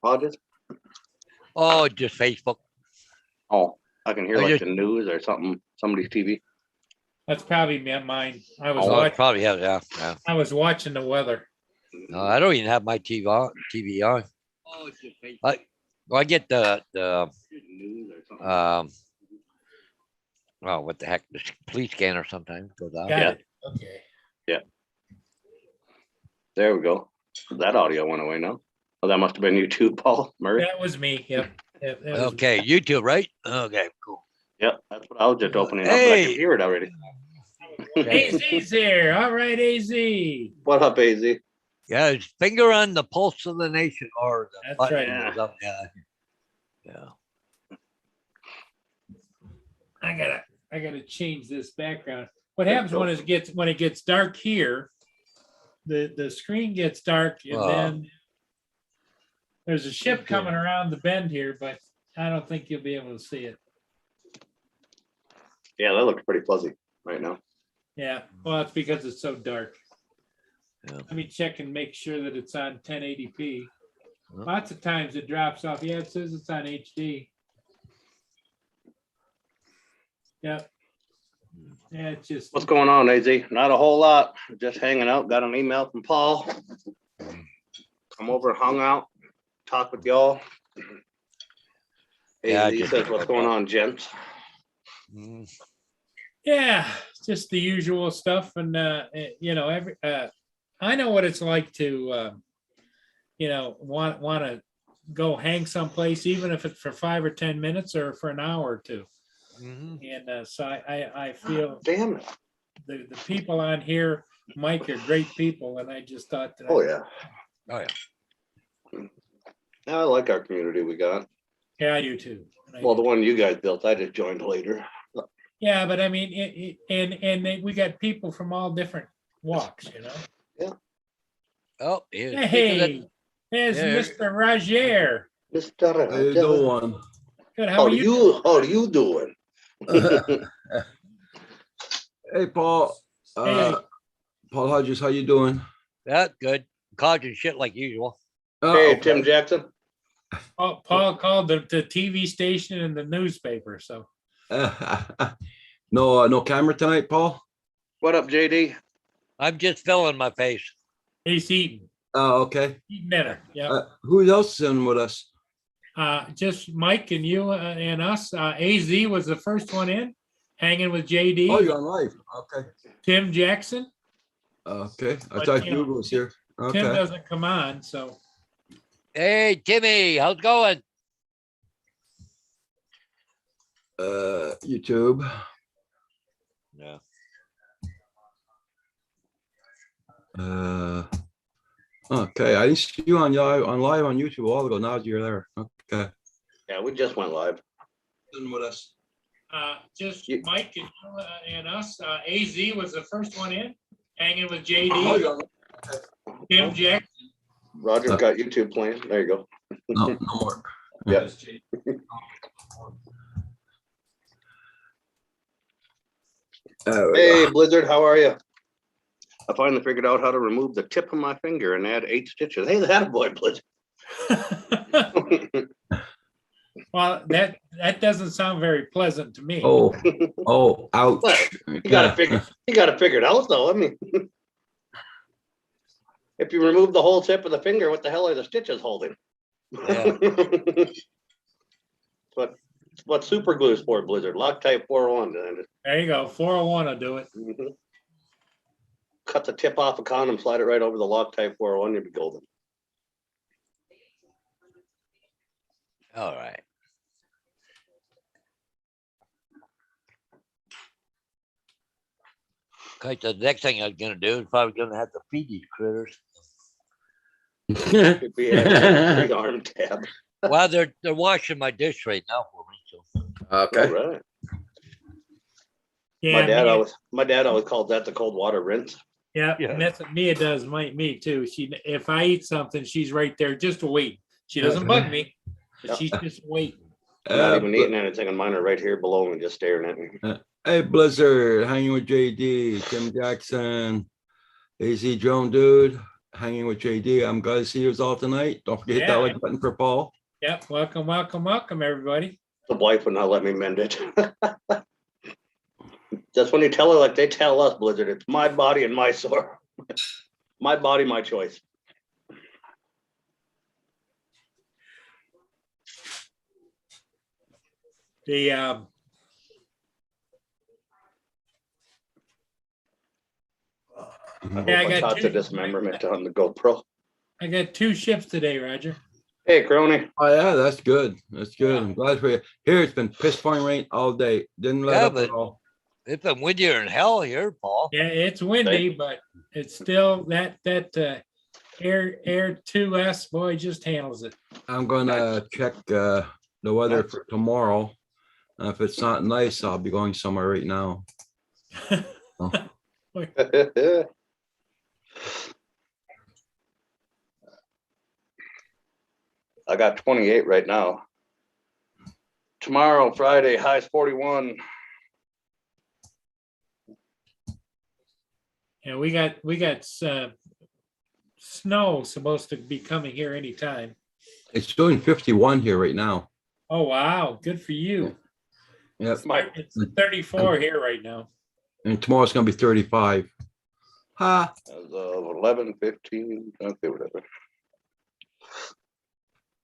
Hodges? Oh, just Facebook. Oh, I can hear I like just- the news or something, somebody's TV. That's probably mine. I was Oh, Oh, it watching. probably has, yeah. I was watching the weather. No, I don't even have my TV on. Oh, it's just Facebook. I get the News or something. well, what the heck? The police scanner sometimes goes out. Got Yeah. it. Okay. There we go. That audio went away now. Oh, that must have been you too, Paul Murray. That was me. Yep. That was Okay, YouTube, right? Okay, cool. Yeah, that's what I was just opening up, but I Hey. can hear it already. Okay. AZ's here. All right, AZ. What up, AZ? Yeah, it's finger on the pulse of the nation, or the That's button right. goes up. Yeah. I gotta change this background. What happens when it gets dark here, the screen gets dark and then there's a ship coming around the bend here, but I don't think you'll be able to see it. Yeah, that looks pretty fuzzy right now. Yeah, well, it's because it's so dark. Yeah. Let me check and make sure that it's on 1080p. Huh? Lots of times it drops off. Yeah, it says it's on HD. Yeah. Yeah, it's just. What's going on, AZ? Not a whole lot. Just hanging out. Got an email from Paul. Come over, hung out, talk with y'all. Yeah, AZ just- says, what's going on, gents? Mm. Yeah, just the usual stuff, and I know what it's like to, want to go hang someplace, even if it's for 5 or 10 minutes or for an hour or two. Mhm. And so I feel Damn it. the people on here, Mike, are great people, and I just thought that. Oh, yeah. Oh yeah. I like our community we got. Yeah, I do too. I Well, do. the one you guys built, I just joined later. Yeah, but I mean, we got people from all different walks, Oh, here's Hey, there's Yeah. Mr. Roger. Mr. How you doing? Good, how How are are you? How are you doing? Hey, Paul. Hey. Paul Hodges, how you doing? That's good. Causing shit like usual. Hey, Okay. Tim Jackson. Paul called the TV station and the newspaper, so. No camera tonight, Paul? What up, JD? I'm just filling my face. He's eating Okay. dinner, yeah. Who else is in with us? Just Mike and you and us. AZ was the first one in, hanging with Oh, JD, you're on live. Okay. Tim Jackson. Okay. I But, thought you know, Hugo was here. Tim Okay. doesn't come on, so. Hey, Timmy, how's it going? YouTube. Yeah. Okay. I didn't see you on live on YouTube a while ago. Now you're there. Okay. Yeah, we just went live. In with us. Just You- Mike and you and us. AZ was the first one in, hanging with Oh, JD, you're on. Tim Jackson. Roger's got YouTube playing. There you go. No more. Yeah. Hey, Blizzard, how are you? I finally figured out how to remove the tip of my finger and add 8 stitches. Hey, that boy, Blizzard. Well, that doesn't sound very pleasant to me. Oh, ouch. You gotta figure it out though. I mean, if you remove the whole tip of the finger, what the hell are the stitches holding? Yeah. What super glue is for, Blizzard? Loctite 401. There you go. 401 will do it. Mhm. Cut the tip off a condom, slide it right over the Loctite 401, you'll be golden. All right. Okay, so the next thing I was gonna do is probably gonna have to feed these critters. Could be a big arm tab. Well, they're washing my dish right now for me. So All right. Yeah, My dad always called that the cold water rinse. yeah, Yeah. and that's what Mia does. Me too. If I eat something, she's right there just waiting. She doesn't bug me, but she's just waiting. I'm not even eating anything, and mine are right here below me, just staring at me. Hey, Blizzard, hanging with JD, Tim Jackson, AZ Drone Dude. hanging with JD. I'm glad to see you all tonight. Don't forget that Yeah. like button for Paul. Yep, welcome, welcome, welcome, everybody. The wife would not let me mend it. Just when you tell her like they tell us, Blizzard, it's my body and my sword. My body, my choice. The Yeah, I got Lots two. of dismemberment on the GoPro. I got 2 ships today, Roger. Hey, Crony. Oh yeah, that's good. That's good. Yeah. I'm glad for you. Here it's been piss pouring rain all day. Didn't let Yeah, up at but- all. It's been windier than hell here, Paul. Yeah, it's windy, but it's still that Air 2S boy just handles it. I'm gonna check the weather for tomorrow. If it's not nice, I'll be going somewhere right now. I got 28 right now. Tomorrow, Friday, high's 41. Yeah, we got snow supposed to be coming here anytime. It's doing 51 here right now. Oh wow, good for you. Yep. It's 34 here right now. And tomorrow's gonna be 35. Ha. As of 11, 15, okay, whatever.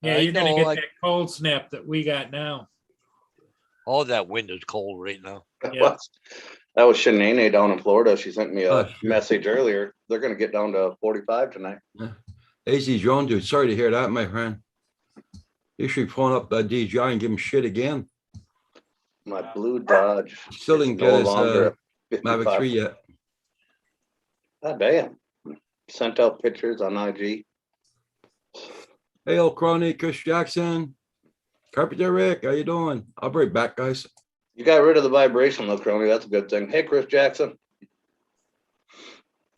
Yeah, I you're gonna know, get like- that cold snap that we got now. All that wind is cold right now. Yeah. That was Shanae down in Florida. She sent me a Oh, sure. message earlier. They're gonna get down to 45 tonight. AZ Jones, dude, sorry to hear that, my friend. You should phone up DJI and give him shit again. My blue Dodge. Still is didn't no get his longer a Mavic 55. 3 yet. God damn. Sent out pictures on IG. Hey, old crony, Chris Jackson. Carpenter Rick, how you doing? I'll be right back, guys. You got rid of the vibration though, Crony. That's a good thing. Hey, Chris Jackson.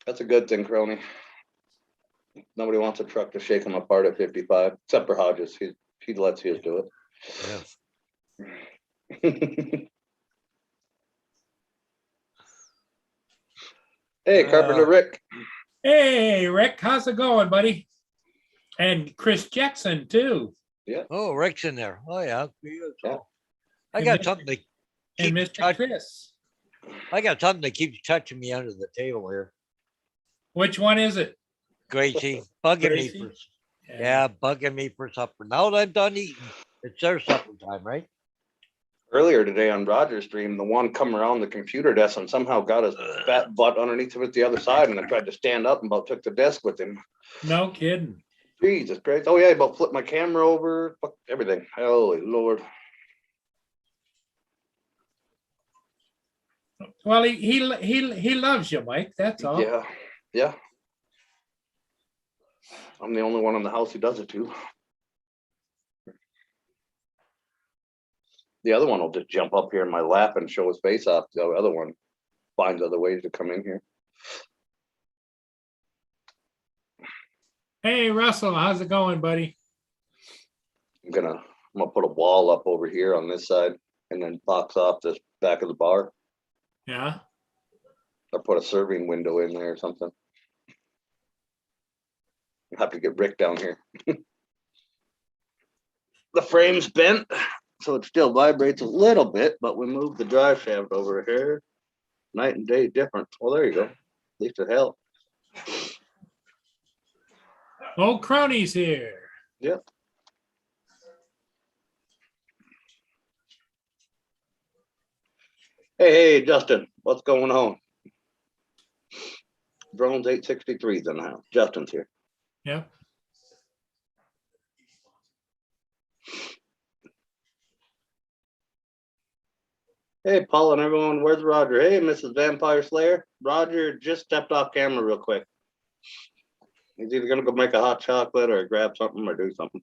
That's a good thing, Crony. Nobody wants a truck to shake him apart at 55, except for Hodges. He lets his do Yeah. it. Hey, Carpenter Rick. Hey, Rick, how's it going, buddy? And Chris Jackson too. Oh, Rick's in there. Oh, yeah. Yeah. I And got Mr. something to And keep Mr. touch- Chris. I got something that keeps touching me under the table here. Which one is it? Gracie, bugging Gracie? me for bugging me for supper. Now that I'm done eating, it's their supper time, right? Earlier today on Roger's stream, the one come around the computer desk and somehow got his fat butt underneath of it the other side and then tried to stand up and about took the desk with him. No kidding. Jesus Christ. Oh yeah, about flipped my camera over, fuck everything. Holy Lord. Well, he loves you, Mike. That's all. Yeah, yeah. I'm the only one in the house who does it too. The other one will just jump up here in my lap and show his face off. The other one finds other ways to come in here. Hey, Russell, how's it going, buddy? I'm gonna put a wall up over here on this side and then box off this back of the bar Yeah. or put a serving window in there or something. I'll have to get Rick down here. The frame's bent, so it still vibrates a little bit, but we moved the drive shaft over here. Night and day different. Well, there you go. At least it helped. Old Crony's here. Yep. Hey, Justin, what's going on? Drones 863's in the house. Justin's here. Yep. Hey, Paul and everyone, where's Roger? Hey, Mrs. Vampire Slayer. Roger just stepped off camera real quick. He's either gonna go make a hot chocolate or grab something or do something.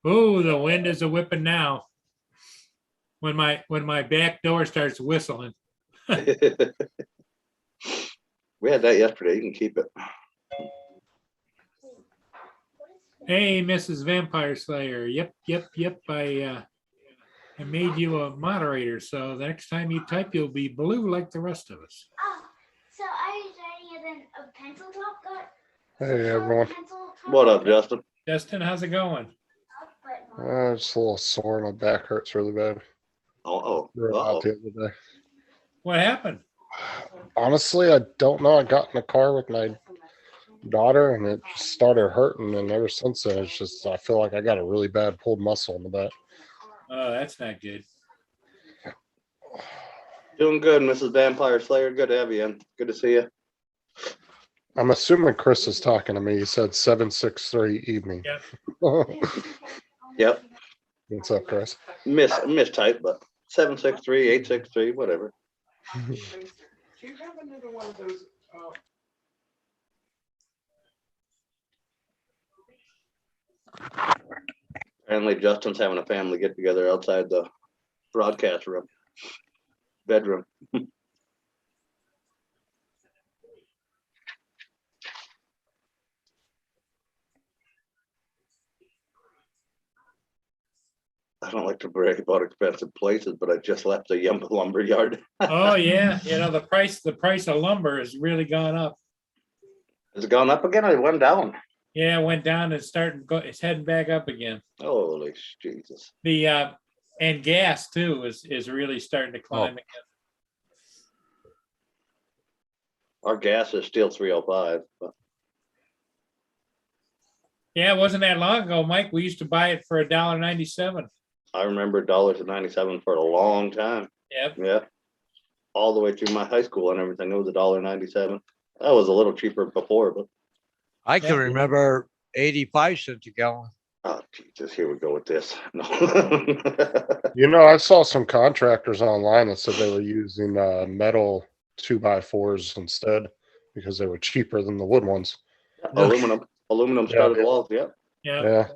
Ooh, the wind is a whipping now. When my back door starts whistling. We had that yesterday. You can keep it. Hey, Mrs. Vampire Slayer. Yep. I made you a moderator, so the next time you type, you'll be blue like the rest of us. Oh, so I Hey everyone. What up, Justin? Justin, how's it going? Just a little sore. My back hurts really bad. Rode out Oh. the other day. What happened? Honestly, I don't know. I got in the car with my daughter and it just started hurting. And ever since then, it's just, I feel like I got a really bad pulled muscle in the back. Oh, that's not good. Doing good, Mrs. Vampire Slayer. Good to have you in. Good to see you. I'm assuming Chris is talking to me. He said 763 evening. Yep. Yep. What's up, Chris? Mistype, but 763, 863, whatever. Apparently Justin's having a family get together outside the broadcast room. Bedroom. I don't like to brag about expensive places, but I just left the Yum lumber yard. Oh, yeah. You know, the price of lumber has really gone up. Has it gone up again or it went down? Yeah, it went down and it's heading back up again. Holy Jesus. The and gas too is really starting to climb again. Our gas is still 305. But Yeah, it wasn't that long ago, Mike. We used to buy it for $1.97. I remember $1.97 for a long time. Yep. Yeah. All the way through my high school and everything. It was $1.97. That was a little cheaper before, but I can remember 85 cents a gallon. oh Jesus, here we go with this. No. You know, I saw some contractors online that said they were using metal 2x4s instead because they were cheaper than the wood ones. Aluminum studded walls. Yeah. Yeah.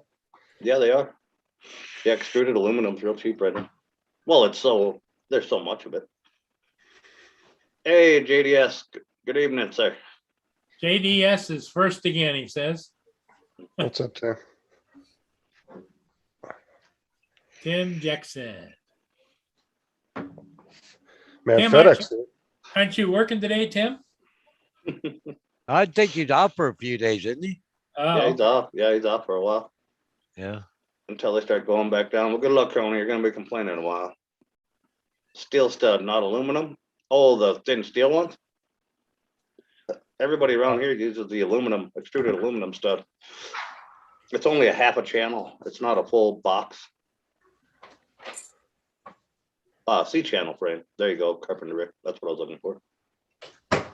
Yeah, they are. Yeah, extruded aluminum's real cheap right now. Well, there's so much of it. Hey, JDS. Good evening, sir. JDS is first again, he says. What's up, Tim? Tim Jackson. Man, Tim, FedEx. Aren't you working today, Tim? I think he's out for a few days, isn't he? Oh, Yeah, he's off. Yeah, he's off for a while Yeah. until they start going back down. Well, good luck, Tony. You're going to be complaining a while. Steel stud, not aluminum. Oh, the thin steel ones. Everybody around here uses the aluminum, extruded aluminum stud. It's only a half a channel. It's not a full box. C-channel frame. There you go, Carpenter Rick. That's what I was looking for.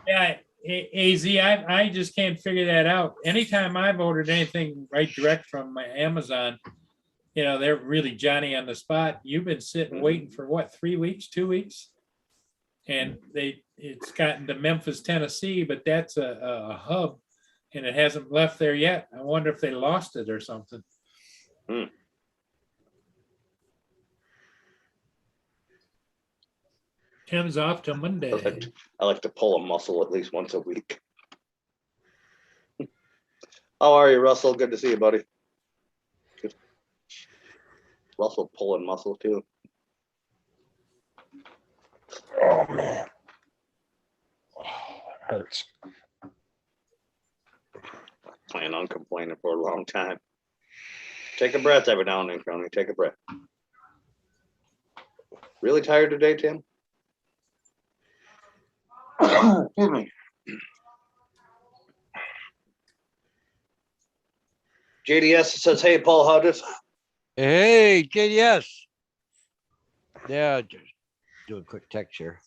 yeah. AZ, I just can't figure that out. Anytime I've ordered anything right direct from my Amazon, you know, they're really Johnny on the spot. You've been sitting waiting for what, 3 weeks, 2 weeks? And it's gotten to Memphis, Tennessee, but that's a hub and it hasn't left there yet. I wonder if they lost it or something. Tim's off to Monday. I like to pull a muscle at least once a week. How are you, Russell? Good to see you, buddy. Good. Russell pulling muscle too. Oh, man. Oh, that hurts. Plan on complaining for a long time. Take a breath every now and then, Crony. Take a breath. Really tired today, Tim? Excuse me. JDS says, hey, Paul Hodges. Hey, JDS. Yeah, just do a quick text here.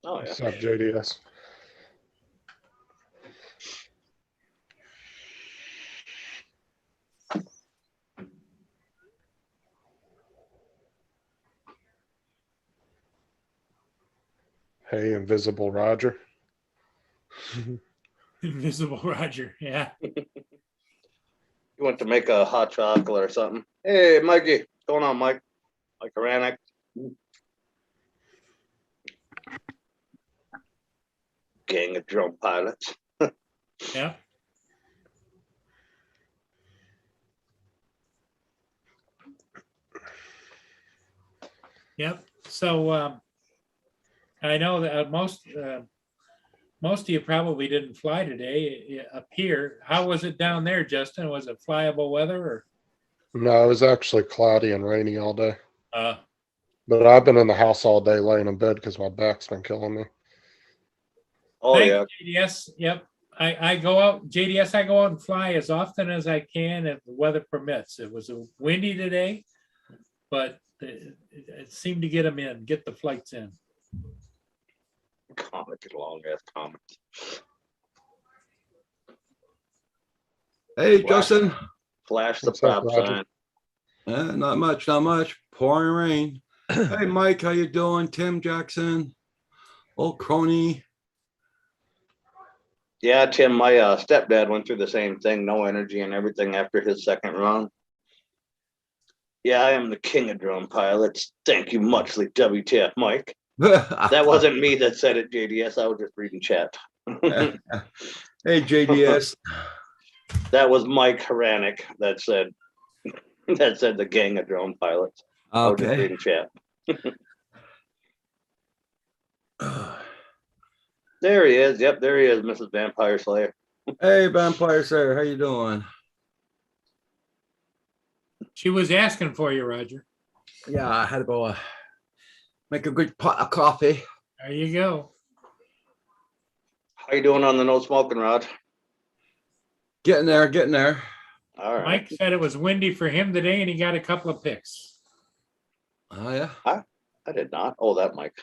Oh, What's yeah. up, JDS? Hey, Invisible Roger. Invisible Roger. Yeah. You went to make a hot chocolate or something. Hey, Mikey. What's going on, Mike? Mike Aranek. Gang of drone pilots. Yeah. Yep. So I know that most of you probably didn't fly today up here. How was it down there, Justin? Was it flyable weather or? No, it was actually cloudy and rainy all day. Uh, But I've been in the house all day laying in bed because my back's been killing me. Oh, thank yeah. you, JDS. Yep. I go out, JDS, I go out and fly as often as I can if the weather permits. It was windy today, but it seemed to get them in, get the flights in. Comet, get a long ass comment. Hey, Wow. Justin. Flash the What's up, prop Roger? sign. Not much, not much. Pouring rain. Hey, Mike, how you doing? Tim Jackson, old crony. Yeah, Tim, my stepdad went through the same thing, no energy and everything after his second run. Yeah, I am the king of drone pilots. Thank you muchly, WTF, Mike. That wasn't me that said it, JDS. I was just reading chat. Hey, JDS. That was Mike Haranek that said the gang of drone pilots. I was just Okay. reading chat. There he is. Yep, there he is, Mrs. Vampire Slayer. Hey, Vampire Slayer, how you doing? She was asking for you, Roger. Yeah, I had to go make a good pot of coffee. There you go. How you doing on the no smoking rod? Getting there, getting there. All right. Mike said it was windy for him today and he got a couple of picks. Oh, yeah. I did not. Oh, that Mike.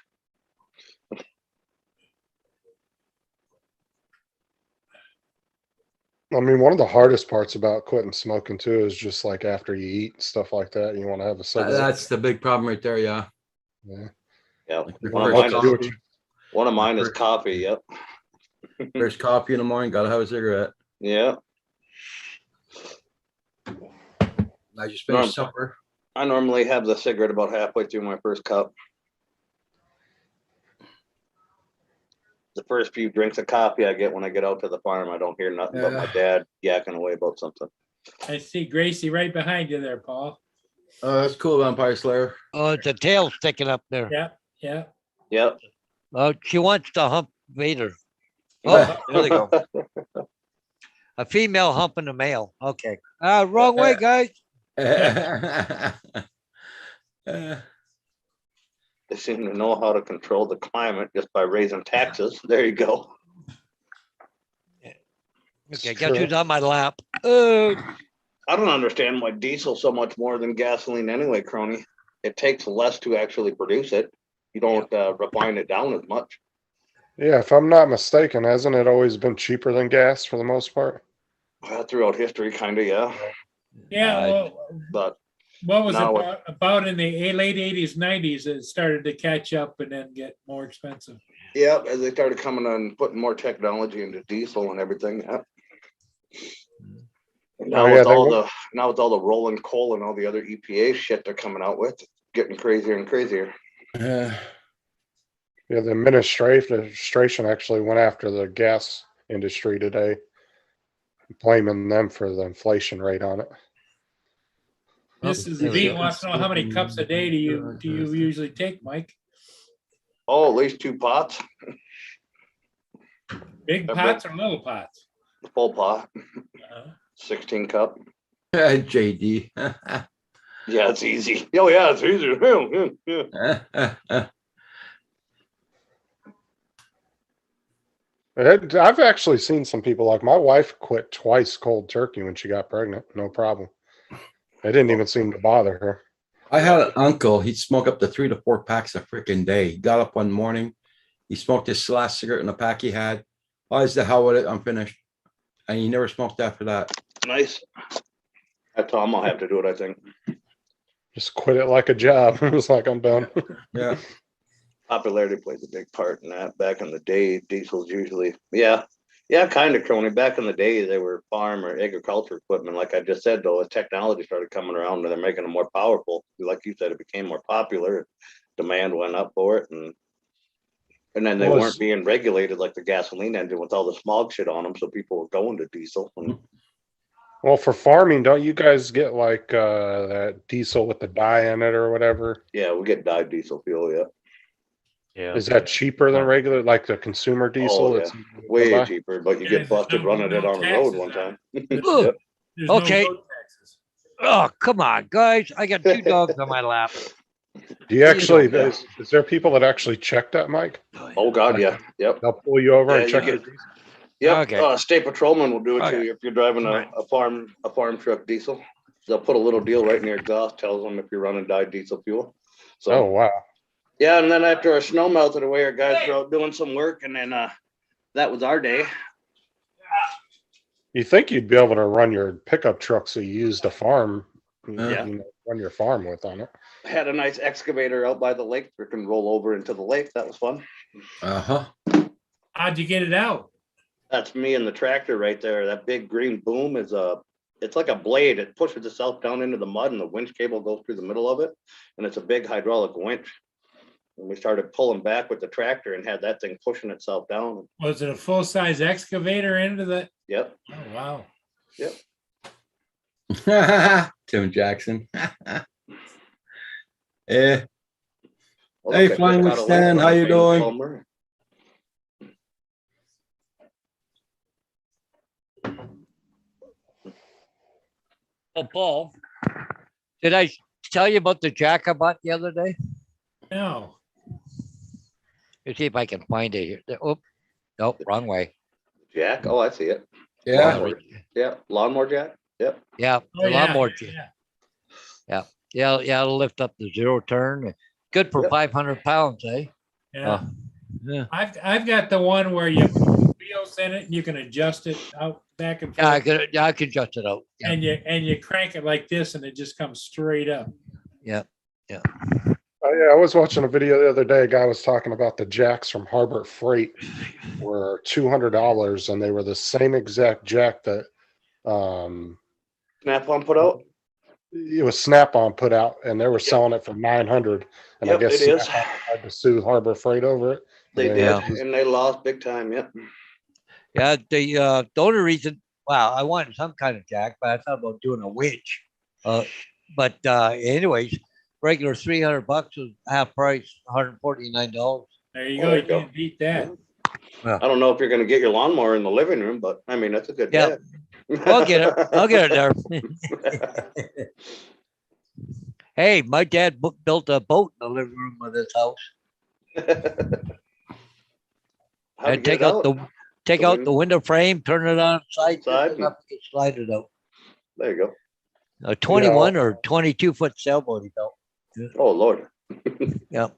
I mean, one of the hardest parts about quitting smoking too is just like after you eat and stuff like that, you want to have a cigarette. That's the big problem right there, yeah. Yeah. Yeah. Like your One of first mine do is, it. one of mine is coffee. Yep. First coffee in the morning, gotta have a cigarette. Yeah. I just finished Norm- supper. I normally have the cigarette about halfway through my first cup. The first few drinks of coffee I get when I get out to the farm, I don't hear nothing but my dad yakking away about something. I see Gracie right behind you there, Paul. Oh, that's cool, Vampire Slayer. Oh, it's a tail sticking up there. Yeah, yeah. Yep. Oh, she wants to hump Vader. Oh, there they go. A female humping a male. Okay. Wrong way, guys. They seem to know how to control the climate just by raising taxes. There you go. Okay, guess who's True. on my lap? I don't understand why diesel so much more than gasoline anyway, Crony. It takes less to actually produce it. You don't refine it down as much. Yeah, if I'm not mistaken, hasn't it always been cheaper than gas for the most part? Throughout history, kind of, yeah. Yeah, well, But what was now it about in the late 80s, 90s, it started to catch up and then get more expensive. yeah, as they started coming on, putting more technology into diesel and everything. Yeah. And now Oh, yeah, with they all were- the rolling coal and all the other EPA shit they're coming out with, getting crazier and crazier. Yeah, the administration actually went after the gas industry today, blaming them for the inflation rate on it. This is there we V go. wants to know how many cups a day do you usually take, Mike? Oh, at least 2 pots, Big pots or little pots? full pot, Uh-huh. 16 cup. JD. Yeah, it's easy. Oh yeah, it's easy. Yeah. I've actually seen some people, like my wife quit twice cold turkey when she got pregnant, no problem. It didn't even seem to bother her. I had an uncle, he'd smoke up to 3 to 4 packs a freaking day. He got up one morning, he smoked his last cigarette in the pack he had. Oh, he's the hell with it, I'm finished. And he never smoked after that. Nice. I told him I'll have to do it, I think. Just quit it like a job. It was like, I'm done. Yeah. Popularity plays a big part in that. Back in the day, diesels usually, yeah, kind of, Crony. Back in the day, they were farm or agriculture equipment. Like I just said, though, as technology started coming around and they're making them more powerful, like you said, it became more popular. Demand went up for it, and then they Was- weren't being regulated like the gasoline engine with all the smog shit on them, so people were going to diesel. And Well, for farming, don't you guys get like that diesel with the dye in it or whatever? yeah, we get dyed diesel fuel. Yeah, Yeah. Is that cheaper than regular, like the consumer diesel? yeah. It's Way cheaper, but you Yeah, get there's busted no- running no it on the road taxes one on time. Ugh. There's Okay. no road taxes. Oh, come on, guys. I got 2 dogs on my lap. Do you actually, Yeah. is there people that actually check that, Mike? Oh, God, yeah, yep. They'll pull you over Yeah, and you check get- your diesel? Yep, Okay. state patrolman will do it to Okay. you if you're driving Right. a farm truck diesel. They'll put a little deal right in your exhaust, tells them if you're running dyed diesel fuel. Oh, So, wow. yeah, and then after our snow melted away, our guys were out doing some work, and then that was our day. You think you'd be able to run your pickup truck so you use the farm, Yeah. run your farm with on it. Had a nice excavator out by the lake, we can roll over into the lake. That was fun. Uh-huh. How'd you get it out? That's me and the tractor right there. That big green boom is it's like a blade. It pushes itself down into the mud and the winch cable goes through the middle of it. And it's a big hydraulic winch. And we started pulling back with the tractor and had that thing pushing itself down. Was it a full-size excavator into the? Yep. Oh, wow. Tim Jackson. Yeah. Well, Hey, look, I just Flying got with a Stan, link how you from doing? Palmer. Oh, Paul. Did I tell you about the jack I bought the other day? No. Let's see if I can find it here. Oh, nope, wrong way. Jack. Oh, I see it. Yeah. Lawnmower. Yeah. Lawnmower jack. Yep. Yeah, Oh, the yeah, lawnmower. yeah, Yeah, it'll lift up the 0 turn. Good for Yep. 500 pounds, eh? Yeah. Yeah. I've got the one where you put wheels in it and you can adjust it out back and Yeah, forth. I can adjust it out. Yeah. And you crank it like this and it just comes straight up. Yeah. Oh, yeah, I was watching a video the other day. A guy was talking about the jacks from Harbor Freight were $200, and they were the same exact jack that Snap-on put out. it was Snap-on put out, and they were selling it for 900. And I Yep, guess it is. Snap-on had to sue Harbor Freight over it. They And did, Yeah. and they lost big time. Yep. Yeah, the only reason, wow, I wanted some kind of jack, but I thought about doing a winch. But anyways, regular $300 was half price, $149. There you Oh, go. there You you go. can't beat that. I don't know if you're gonna get your lawnmower in the living room, but I mean, that's a good Yeah. jack. I'll get it. I'll get it there. Hey, my dad built a boat in the living room of this house. How'd you And get take it out The the window? window frame, turn it on side, Side it up, slide it out. There you go. A 21 or 22-foot sailboat he built. Oh, Lord. Yeah.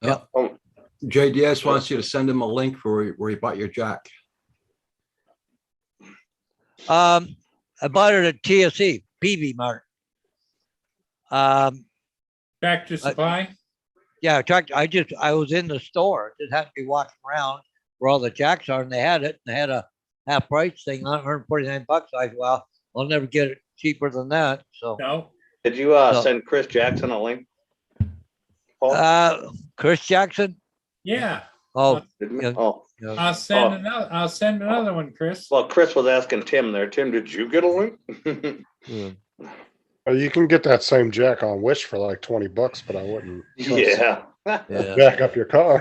Oh, JDS wants you to send him a link for where you bought your jack. I bought it at TSC, PV Mart. Tractor Supply. Yeah, I was in the store, just had to be walking around where all the jacks are, and they had it. They had a half price thing on $149. I said, well, I'll never get it cheaper than that. So, No. did you No. send Chris Jackson a link? Paul? Chris Jackson. Yeah. Oh, Didn't we? yeah. Oh, yeah. I'll send another one, Chris. well, Chris was asking Tim there. Tim, did you get a link? Yeah. Well, you can get that same jack on Wish for like $20, but I wouldn't Yeah. Yeah. back up your car.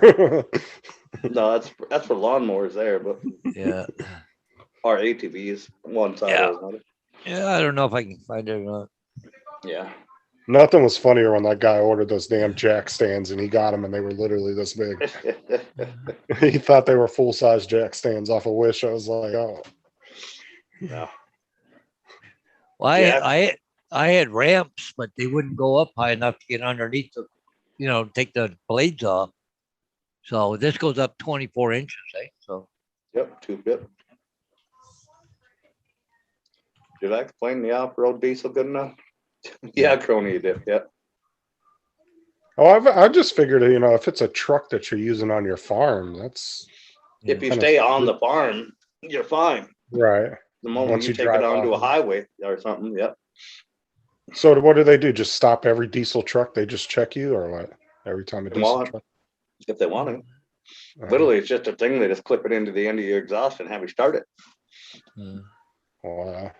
No, that's for lawnmowers there, but Yeah. our ATVs, one side Yeah. or another. Yeah. I don't know if I can find it or not. Yeah. Nothing was funnier when that guy ordered those damn jack stands and he got them and they were literally this big. He thought they were full-size jack stands off of Wish. I was like, oh. Yeah. Well, Yeah. I had ramps, but they wouldn't go up high enough to get underneath take the blades off. So this goes up 24 inches, eh? So Yep, 2-bit. Did I explain the off-road diesel good enough? Yeah, Crony, you did. Yeah. Oh, I just figured, if it's a truck that you're using on your farm, that's If you Kinda stay on the stupid. farm, you're fine. right. The moment Once you you take it drive onto a off. highway or something, yep. So what do they do? Just stop every diesel truck? They just check you or what? Every time a They diesel want. truck? If they want to. Uh-huh. Literally, it's just a thing. They just clip it into the end of your exhaust and have you start it. Wow.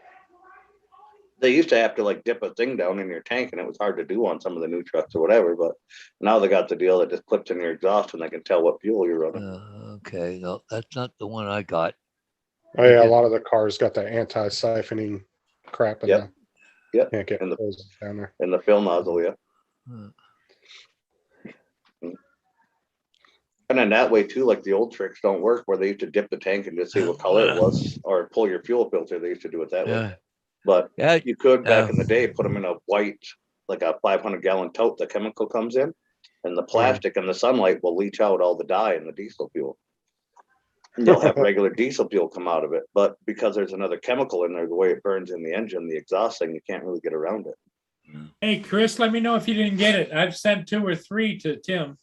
They used to have to like dip a thing down in your tank, and it was hard to do on some of the new trucks or whatever. But now they got the deal that just clips in your exhaust, and they can tell what fuel you're running. Okay, no, that's not the one I got. Oh yeah, a lot of the cars got that anti-siphoning crap in Yep. them. Yep. Can't get And the- those down there. In the fill nozzle, yeah. Hmm. And then that way too, like the old tricks don't work where they used to dip the tank and just see what color it was, or pull your fuel filter. They used to do it that way. Yeah, But yeah, you could back Yeah. in the day put them in a white, like a 500-gallon tote. The chemical comes in, and the plastic and the sunlight will leach out all the dye in the diesel fuel. And you'll have regular diesel fuel come out of it, but because there's another chemical in there, the way it burns in the engine, the exhaust thing, you can't really get around it. Hey, Chris, let me know if you didn't get it. I've sent 2 or 3 to Tim.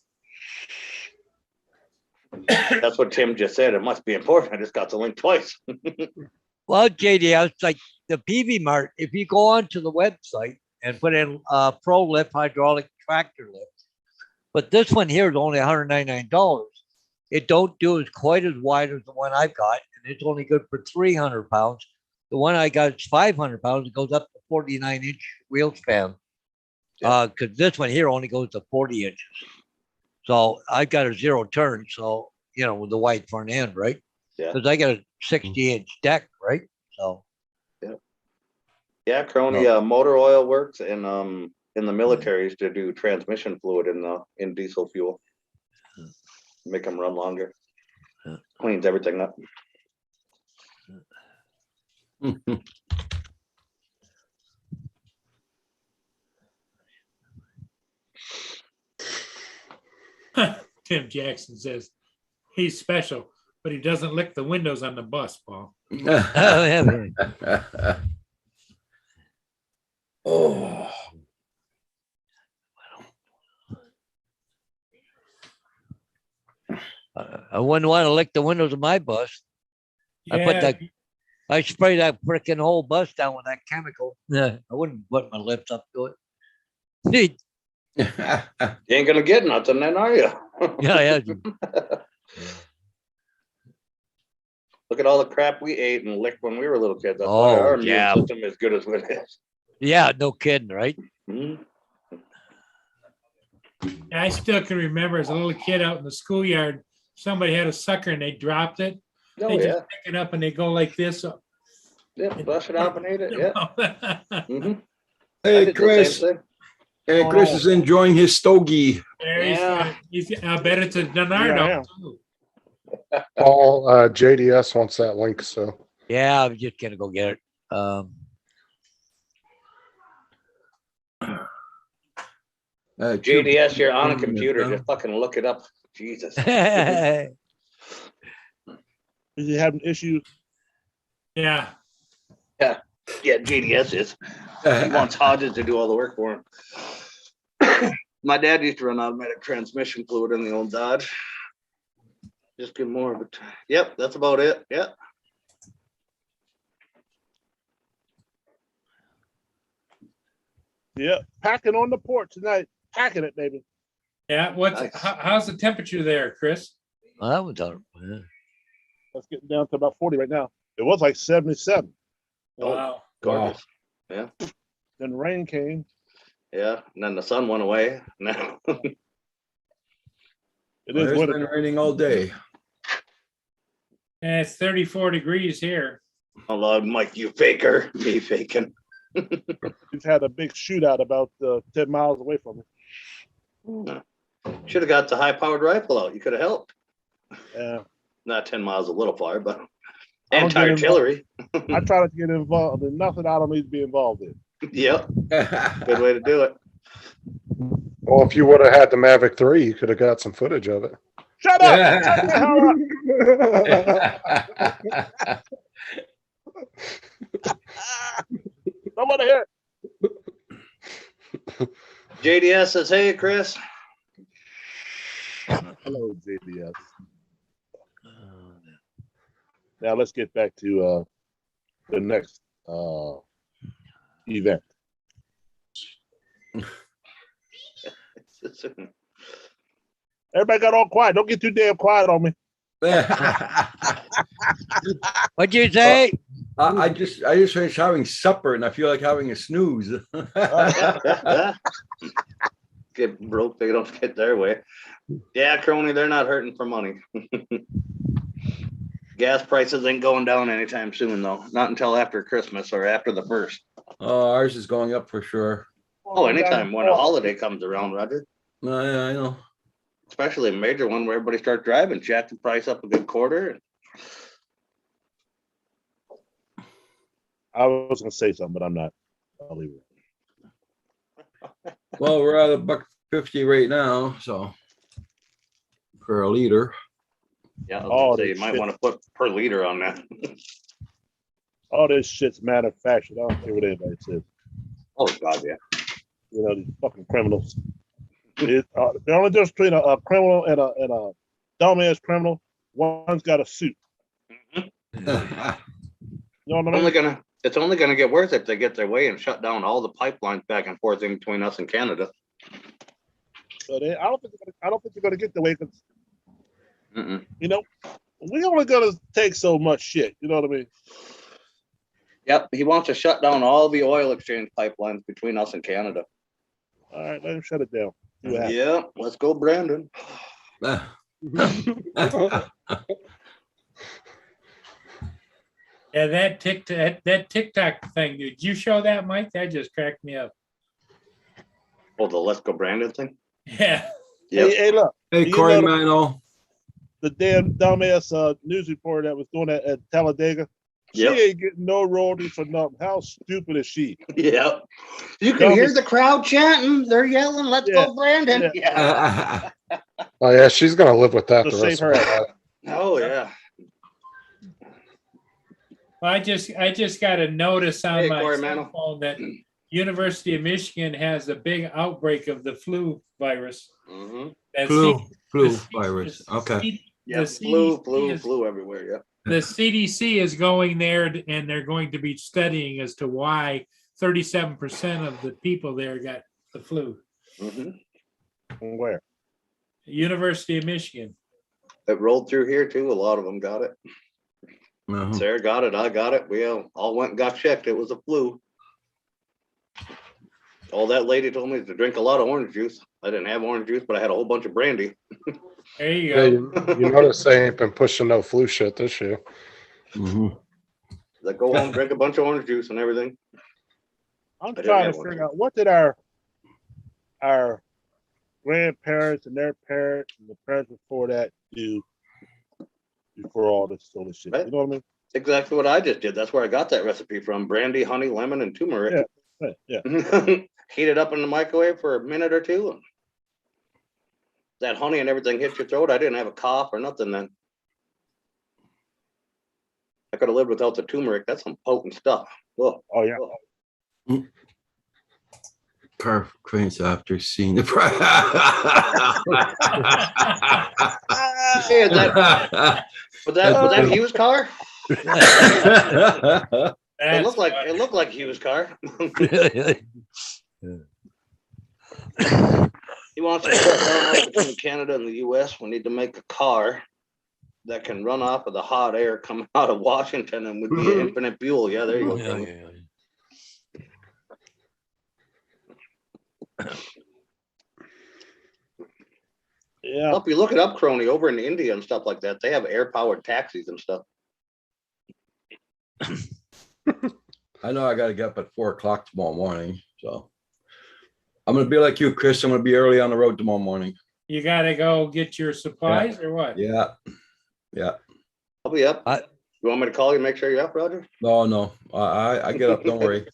That's what Tim just said. It must be important. I just got the link twice. well, JD, I was like the PV Mart. If you go onto the website and put in Pro Lift hydraulic tractor lift, but this one here is only $199. It don't do as quite as wide as the one I've got, and it's only good for 300 pounds. The one I got is 500 pounds. It goes up to 49-inch wheel span. Because this one here only goes to 40 inches. So I got a 0 turn. So, with the wide front end, right? Yeah. Because I got a 60-inch deck, right? So, Yeah, Crony, motor oil works, and in the militaries to do transmission fluid in diesel fuel, make them run longer. Yeah. Cleans everything up. Tim Jackson says he's special, but he doesn't lick the windows on the bus, Paul. Oh, I wouldn't want to lick the windows of my bus. I put that- I spray that freaking whole bus down with that chemical. Yeah, I wouldn't put my lips up to it. You ain't gonna get nothing then, are you? Yeah. Look at all the crap we ate and licked when we were little kids. That's why Oh, our immune yeah. system is good as it is. Yeah, no kidding, right? Mhm. I still can remember as a little kid out in the schoolyard, somebody had a sucker and they dropped it. Oh, They yeah. just pick it up and they go like this. Yeah, flush it out and eat it. Yeah. Mhm. I Hey, did the same Chris. thing. Hey, Chris is enjoying his stogie. There Yeah. I bet it's a Yeah, I Donardo am. too. Paul, JDS wants that link, so Yeah, I was just gonna go get it. JDS, you're on a Mm, computer. yeah. Just fucking look it up. Jesus. Is he having issues? Yeah. Yeah, JDS is. He wants Hodges to do all the work for him. My dad used to run automatic transmission fluid in the old Dodge. Just get more of it. Yep, that's about it. Yep. Yeah, packing on the porch tonight. Packing it, baby. Yeah. Nice. How's the temperature there, Chris? Well, that was all right. That's getting down to about 40 right now. It was like 77. Oh. Wow. Gorgeous. Then the rain came. Yeah, and then the sun went away. Now, It Well, is it's winter. been raining all day. And it's 34 degrees here. hello, Mike, you faker. Me faking. We've had a big shootout about 10 miles away from me. Should have got the high-powered rifle out. You could have helped. Yeah. Not 10 miles a little far, but I don't get anti-artillery. I try not to get involved in nothing I don't need to be involved in. Yep, good way to do it. well, if you would have had the Mavic 3, you could have got some footage of it. Shut up! Shut the hell up! I want to hear it. JDS says, hey, Chris. Hello, JBS. Now let's get back to the next event. Everybody got all quiet. Don't get too damn quiet on me. What'd you say? I just finished having supper and I feel like having a snooze. Get broke, they don't get their way. Yeah, crony, they're not hurting for money. Gas prices ain't going down anytime soon, though. Not until after Christmas or after the first. Oh, ours is going up for sure. Oh, anytime when a holiday comes around, Roger. Yeah, I know. Especially a major one where everybody starts driving, jack the price up a good quarter. I was gonna say something, but I'm not. I'll leave it. Well, we're at $1.50 right now, so for a liter. Yeah, I was Oh, gonna say, you might shit. want to put per liter on that. All this shit's manufactured. I don't care what anybody says. Oh, God, yeah. You know, these fucking criminals. The only difference between a criminal and a dumbass criminal, one's got a suit. You know what I mean? It's only gonna get worse if they get their way and shut down all the pipelines back and forth in between us and Canada. So I don't think they're gonna get the way because Mm-mm. you know we only gonna take so much shit. You know what I mean? Yep, he wants to shut down all the oil exchange pipelines between us and Canada. All right, let him shut it down. See what happens. Yeah, let's go, Brandon. Yeah, that TikTok thing, did you show that, Mike? That just cracked me up. Oh, the let's go, Brandon thing. Yeah. Yep. Hey, look, Hey, You Corey know the- Mano. the damn dumbass news reporter that was doing that at Talladega. She Yep. ain't getting no royalties for nothing. How stupid is she? Yep. You can hear Dumbest- the crowd chanting. They're yelling, "Let's Yeah, go, Brandon!" yeah. Yeah. Oh yeah, she's gonna live with that To the save rest of her her ass. life. Oh yeah. Well, I just got a notice on Hey, my Corey cell Mano. phone that University of Michigan has a big outbreak of the flu virus. Mm-hmm. That Flu the C- virus. the Okay. C- Yeah. the Flu CDC is- everywhere. Yeah. The CDC is going there and they're going to be studying as to why 37% of the people there got the flu. Mm-hmm. Where? University of Michigan. It rolled through here too. A lot of them got it. Uh-huh. Sarah got it. I got it. We all went and got checked. It was a flu. All that lady told me is to drink a lot of orange juice. I didn't have orange juice, but I had a whole bunch of brandy. There you Yeah, go. you notice they ain't been pushing no flu shit this year. Mhm. Like, go home, drink a bunch of orange juice and everything. I'm didn't trying have to one. figure out what did our grandparents and their parents and the parents before that do before all this shit. Right. You know what I mean? Exactly what I just did. That's where I got that recipe from. Brandy, honey, lemon, and turmeric. Yeah. Heat it up in the microwave for a minute or two. And that honey and everything hit your throat. I didn't have a cough or nothing then. I could have lived without the turmeric. That's some potent stuff. Whoa. Oh yeah. Perfect after seeing the Hey, was that Hughes' car? It That's looked like Hughes' car. He wants to shut down all between Canada and the US. We need to make a car that can run off of the hot air coming out of Washington and would be infinite fuel. Yeah, there you go. Yeah, Tony. yeah, Yeah. Well, if you look it up, Crony, over in India and stuff like that, they have air-powered taxis and stuff. I know I gotta get up at 4 o'clock tomorrow morning, so. I'm gonna be like you, Chris. I'm gonna be early on the road tomorrow morning. You gotta go get your supplies or what? Yeah. I'll be up. I- You want me to call you, make sure you're up, Roger? No. I get up, don't worry.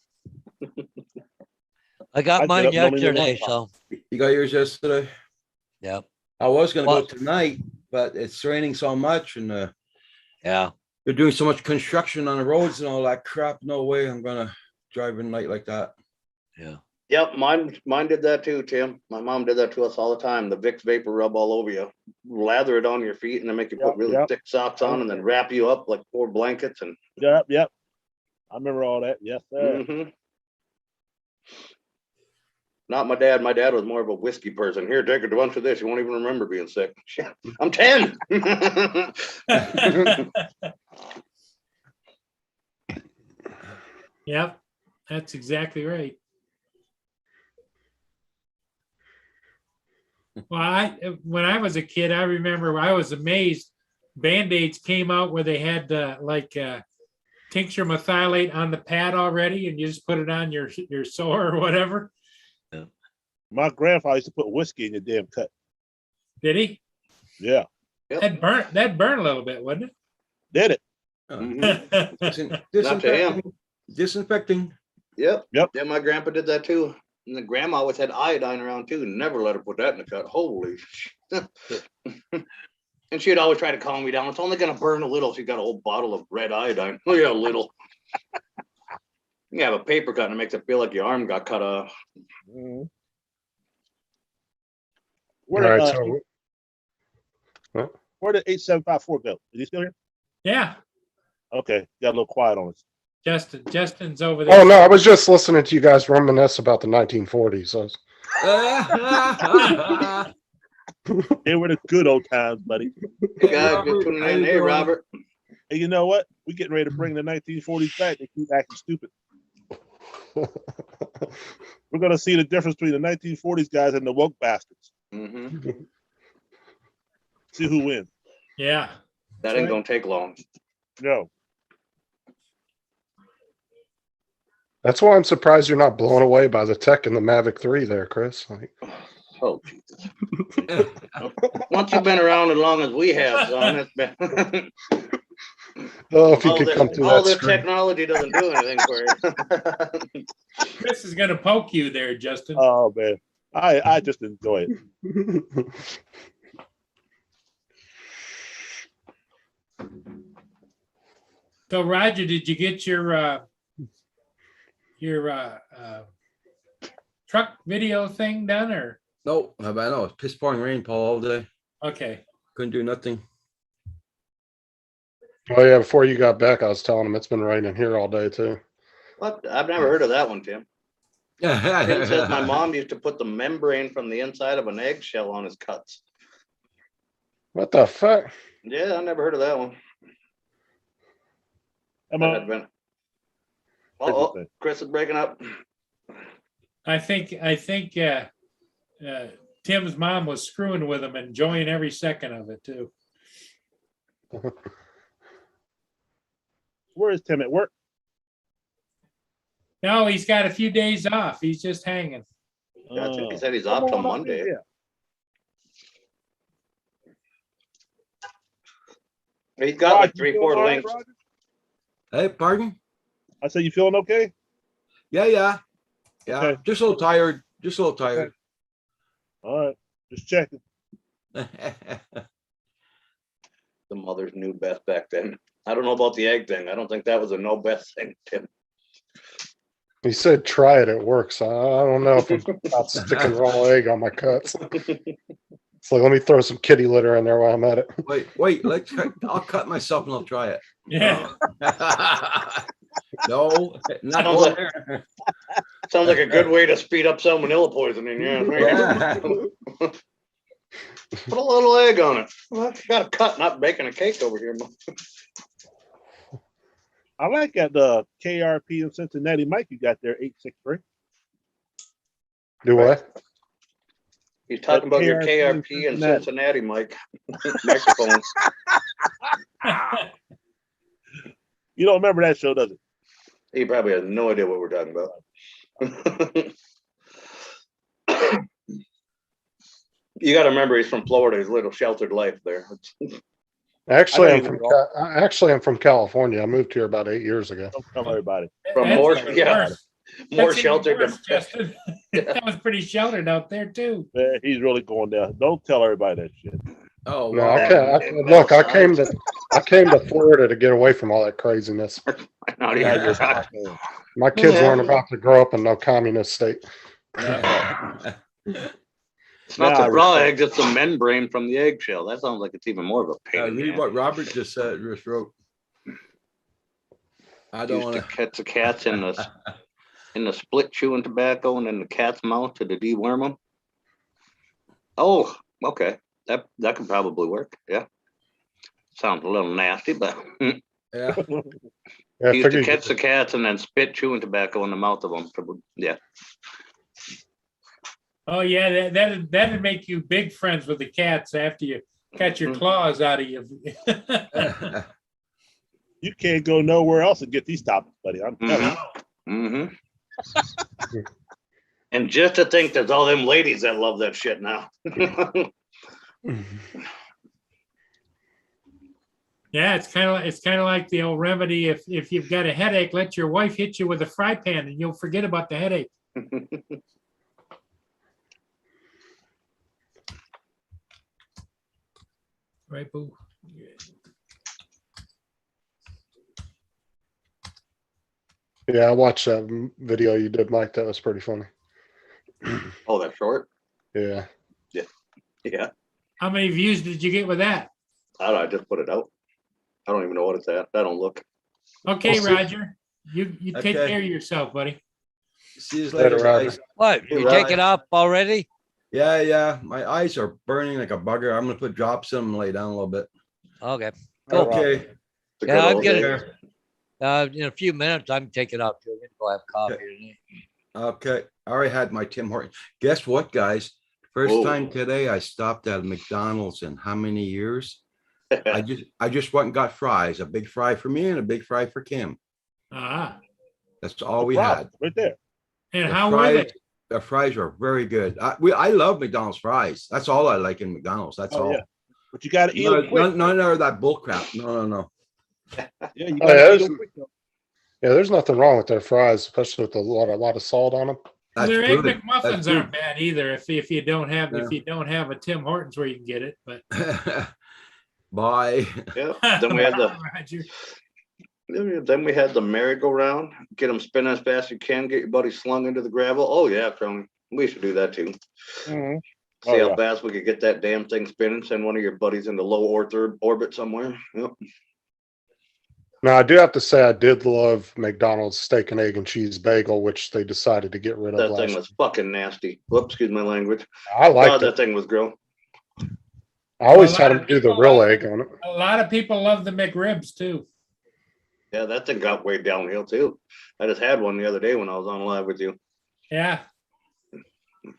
I got I mine get up, don't even yesterday, want so You got yours yesterday? yeah, I was gonna go Well- tonight, but it's raining so much and yeah. they're doing so much construction on the roads and all that crap. No way I'm gonna drive in night like that. Yeah. Yep, mine did that too, Tim. My mom did that to us all the time. The Vicks vapor rub all over you. Lather it on your feet and then make you put Yep, really yep. thick socks on and then wrap you up like 4 blankets and Yep. I remember all that. Yes, sir. mhm. Not my dad. My dad was more of a whiskey person. Here, take a bunch of this. You won't even remember being sick. Shit, I'm 10. Yep, that's exactly right. Well, when I was a kid, I remember I was amazed. Band-Aids came out where they had tincture methylate on the pad already, and you just put it on your sore or whatever. My grandfather used to put whiskey in your damn cut. Did he? Yeah, That burn a little bit, wouldn't did it. Mhm. it? Not to him. Disinfecting. Yep. Yep. Yeah, my grandpa did that too. And the grandma always had iodine around too. Never let her put that in the cut. Holy. And she'd always try to calm me down. It's only gonna burn a little. She got a whole bottle of red iodine. Oh yeah, a little. You have a paper cut and it makes it feel like your arm got cut off. Mhm. All Where right, did, so where did 8754 go? Is he still here? Yeah, Okay, got a little quiet on us. Justin's over there. oh no, I was just listening to you guys reminisce about the 1940s. So They were the good old times, buddy. Hey guys, Robert, just tuning how in. you Hey doing? Robert. And you know what? We getting ready to bring the 1940s back. They keep acting stupid. We're gonna see the difference between the 1940s guys and the woke bastards. Hmm. See who wins. Yeah. That ain't gonna take long. No. that's why I'm surprised you're not blown away by the tech in the Mavic 3 there, Chris. Like, Oh Jesus. Once you've been around as long as we have, son, it's been oh, if you could come to all that this screen. technology doesn't do anything for you. Chris is gonna poke you there, Justin. Oh man. I just enjoy it. So Roger, did you get your truck video thing done or? No, I know. It's piss pouring rain, Paul, all day. Okay. Couldn't do nothing. Oh yeah, before you got back, I was telling him it's been raining here all day too. What? I've never heard of that one, Tim. Tim says my mom used to put the membrane from the inside of an eggshell on his cuts. What the fuck? Yeah, I never heard of that one. Am That I- had been. Oh, Chris is breaking up. I think Tim's mom was screwing with him, enjoying every second of it too. Where is Tim at work? No, he's got a few days off. He's just hanging. I think he said he's Come off till on up Monday. here. He's got like Roger, you 3-4 feeling all right, links. Roger? Hey, pardon? I said, you feeling okay? Yeah. Okay. Just a little tired. Just a little tired. All right, just checking. The mothers knew best back then. I don't know about the egg thing. I don't think that was a no best thing, Tim. He said try it, it works. I don't know if I'm not sticking raw egg on my cuts. So let me throw some kitty litter in there while I'm at it. Wait, I'll cut myself and I'll try it. Yeah. No, not Sounds going like- there. Sounds like a good way to speed up salmonella poisoning. Yeah. Yeah. Put a little egg on it. Well, you got a cut, not baking a cake over here. I like that the KRP in Cincinnati Mike you got there, 863. Do what? He's talking about your KRP KRP in and Cincinnati, Mike. Microphone. You don't remember that show, does it? He probably has no idea what we're talking about. You got to remember, he's from Florida. He's a little sheltered life there. Actually, I I'm know from you I'm from California. I moved here about 8 years ago. Don't tell everybody. From That's more, even yeah, worse. more That's even sheltered. worse, Justin. That was pretty sheltered out there too. Yeah, he's really going down. Don't tell everybody that shit. Oh, No, wow. I can't. Look, I came to Florida to get away from all that craziness. Not Yeah, even- just- My kids Yeah. weren't about to grow up in no communist state. It's not Nah, the raw respect. eggs, it's the membrane from the eggshell. That sounds like it's even more of a pain. in the Read ass. what Robert just said, just wrote. I don't Used to want to. catch the cats in the split chewing tobacco and in the cat's mouth to deworm them. Oh, okay. That could probably work. Yeah. Sounds a little nasty, but Yeah. Yeah, I He used to figured catch the cats and then spit chewing tobacco in the mouth of them. Yeah. Oh, yeah, that'd make you big friends with the cats after you cut your claws out of you. You can't go nowhere else and get these topics, buddy. I'm telling you. Mm-hmm. And just to think there's all them ladies that love that shit now. Yeah, it's kind of like the old remedy. If you've got a headache, let your wife hit you with a fry pan and you'll forget about the headache. Right, Boo? Yeah, I watched that video you did, Mike. That was pretty funny. Oh, that short? Yeah. Yeah. How many views did you get with that? I don't know, I just put it out. I don't even know what it's at. I don't look. Okay, We'll see. Roger, you take Okay. care of yourself, buddy. See you Later, later, Roger. guys. What? Hey, You Raj. take it up already? Yeah. My eyes are burning like a bugger. I'm gonna put drops in and lay down a little bit. Okay. All right, Okay. It's a Yeah, good I'm old getting- day. In a few minutes, I'm taking up too. I'm gonna go have coffee. tonight. Okay. I already had my Tim Hortons. Guess what, guys? First Whoa. time today I stopped at McDonald's in how many years? I just went and got fries, a big fry for me and a big fry for Kim. Ah, That's all we Wow, had. right there. and The how were fries- they? The fries are very good. I love McDonald's fries. That's all I like in McDonald's. That's Oh, all. yeah. But you got to eat No, them quick. none of that bull crap. No. Yeah, you Oh, yeah, got to eat there's- them quick. Though. Yeah, there's nothing wrong with their fries, especially with a lot of salt on them. That's Their egg good. McMuffins That's aren't bad either. If you don't have Yeah. a Tim Hortons where you can get it, but good. Bye. Yeah. Then we had the Roger. then we had the merry-go-round. Get them spinning as fast as you can. Get your buddy slung into the gravel. Oh yeah, Crony. We should do that too. Mhm. See Oh, how yeah. fast we could get that damn thing spinning. Send one of your buddies into low or third orbit somewhere. Yep. Now, I do have to say, I did love McDonald's steak and egg and cheese bagel, which they decided to get rid of That last thing was fucking nasty. Whoops, excuse my language. I liked God, it. that thing was gross. I always A lot had of them do the people real like egg on it. A lot of people love the McRibs too. Yeah, that thing got way downhill too. I just had one the other day when I was on live with you. Yeah,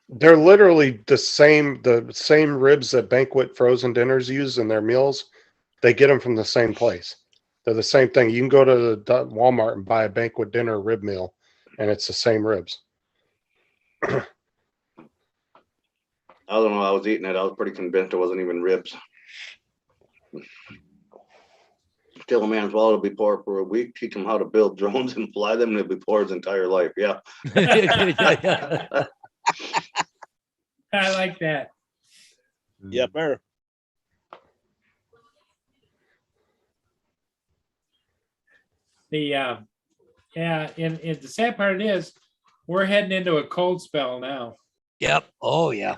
They're literally the same ribs that Banquet Frozen Dinners use in their meals. They get them from the same place. They're the same thing. You can go to the Walmart and buy a Banquet Dinner rib meal, and it's the same ribs. I don't know. I was eating it. I was pretty convinced it wasn't even ribs. Tell a man's wallet will be poor for a week. Teach him how to build drones and fly them, and he'll be poor his entire life. Yeah. I like that. Yeah, better. And the sad part is we're heading into a cold spell now. Yep. Oh yeah.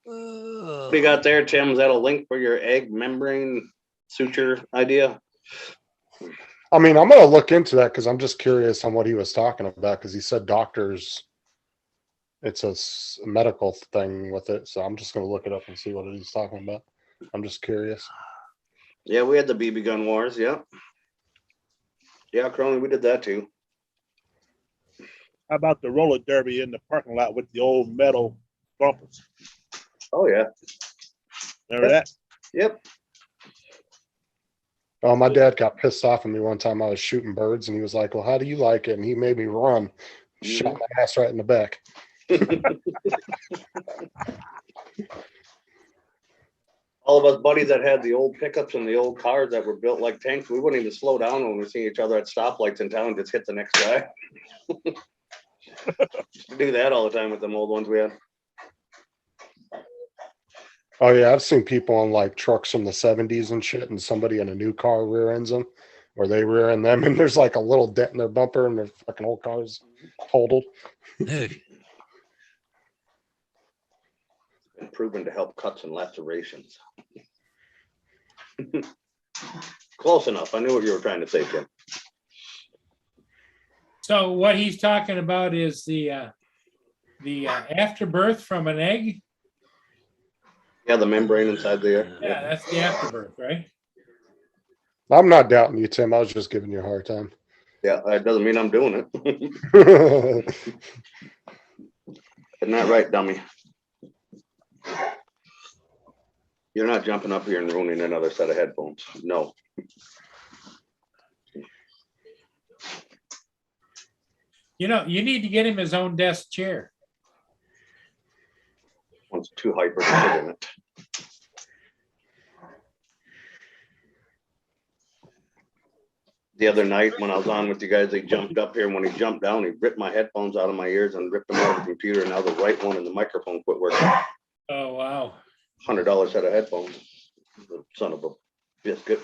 What do you got there, Tim? Is that a link for your egg membrane suture idea? I mean, I'm going to look into that because I'm just curious on what he was talking about because he said doctors, it's a medical thing with it. So I'm just going to look it up and see what he's talking about. I'm just curious. Yeah, we had the BB gun wars. Yeah. Yeah, Crony, we did that too. How about the roller derby in the parking lot with the old metal bumpers? Oh yeah. Remember that? Yep. Oh, my dad got pissed off at me one time. I was shooting birds and he was like, well, how do you like it? And he made me run, shot my ass right in the back. All of us buddies that had the old pickups and the old cars that were built like tanks, we wouldn't even slow down when we see each other at stoplights in town, just hit the next guy. Do that all the time with them old ones we had. Oh, yeah. I've seen people on like trucks from the 70s and shit, and somebody in a new car rear ends them or they rear end them. And there's like a little dent in their bumper and their fucking old car's totaled. Been proven to help cuts and lacerations. Close enough. I knew what you were trying to say, Tim. So what he's talking about is the afterbirth from an egg. Yeah, the membrane inside there. Yeah, that's the afterbirth, right? I'm not doubting you, Tim. I was just giving you a hard time. Yeah, that doesn't mean I'm doing it. Isn't that right, dummy? You're not jumping up here and ruining another set of headphones. No. You know, you need to get him his own desk chair. One's too hyper to sit in it. The other night when I was on with you guys, they jumped up here, and when he jumped down, he ripped my headphones out of my ears and ripped them out of the computer, and now the right one and the microphone quit working. Oh, wow. $100 set of headphones. The son of a biscuit.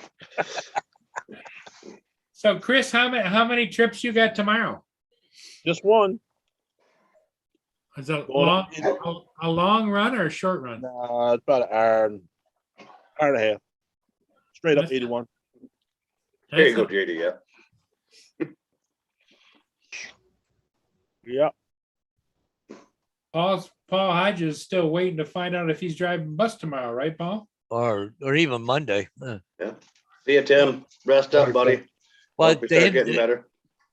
So Chris, how many trips you got tomorrow? Just one. Is it Going up a long run or a short run? It's about an hour and a half. Straight up That's- 81. There you go, JD. Yeah. Yeah. Paul Hodges is still waiting to find out if he's driving bus tomorrow, right, Paul? Or even Monday. See you, Tim. Rest up, buddy. Well, Hope you start getting better.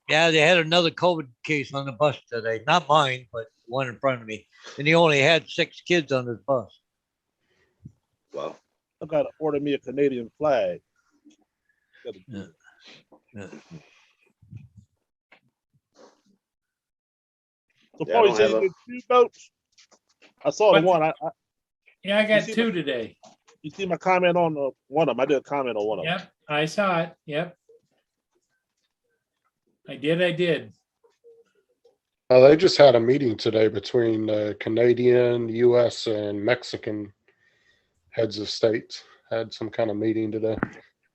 yeah, they had another COVID case on the bus today. Not mine, but one in front of me. And he only had 6 kids on his bus. Wow. I gotta order me a Canadian flag. Yeah. Yeah. So Yeah, I Paul, you don't said have you did 2 boats? I saw What? the one. Yeah, I got see 2 today. You see my comment on one of them. I did a comment on one of them. Yep, I saw it. Yep. I did. They just had a meeting today between Canadian, U.S., and Mexican heads of states. Had some kind of meeting today.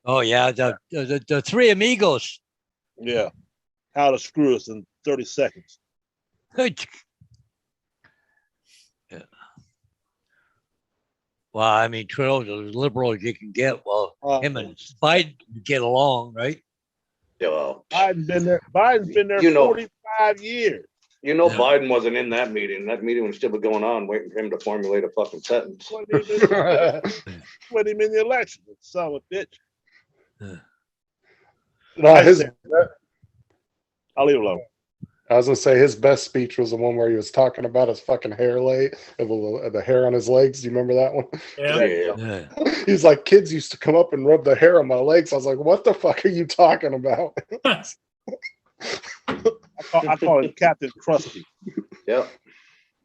Oh, yeah. The 3 amigos. Yeah. How to screw us in 30 seconds. Yeah. Well, I mean, Trudeau's as liberal as you can get. Well, him and Biden get along, right? Yeah, well, Biden's been there. Biden's been there You know. 45 years. you know, Yeah. Biden wasn't in that meeting. That meeting was still going on, waiting for him to formulate a fucking sentence. Wasn't even in the election. Son of a bitch. No, I'll leave it alone. I was gonna say his best speech was the one where he was talking about his fucking hair the hair on his legs. Do you remember that one? Yeah. Yeah. Yeah. He's like, kids used to come up and rub the hair on my legs. I was like, what the fuck are you talking about? I call him Captain Krusty. Yep.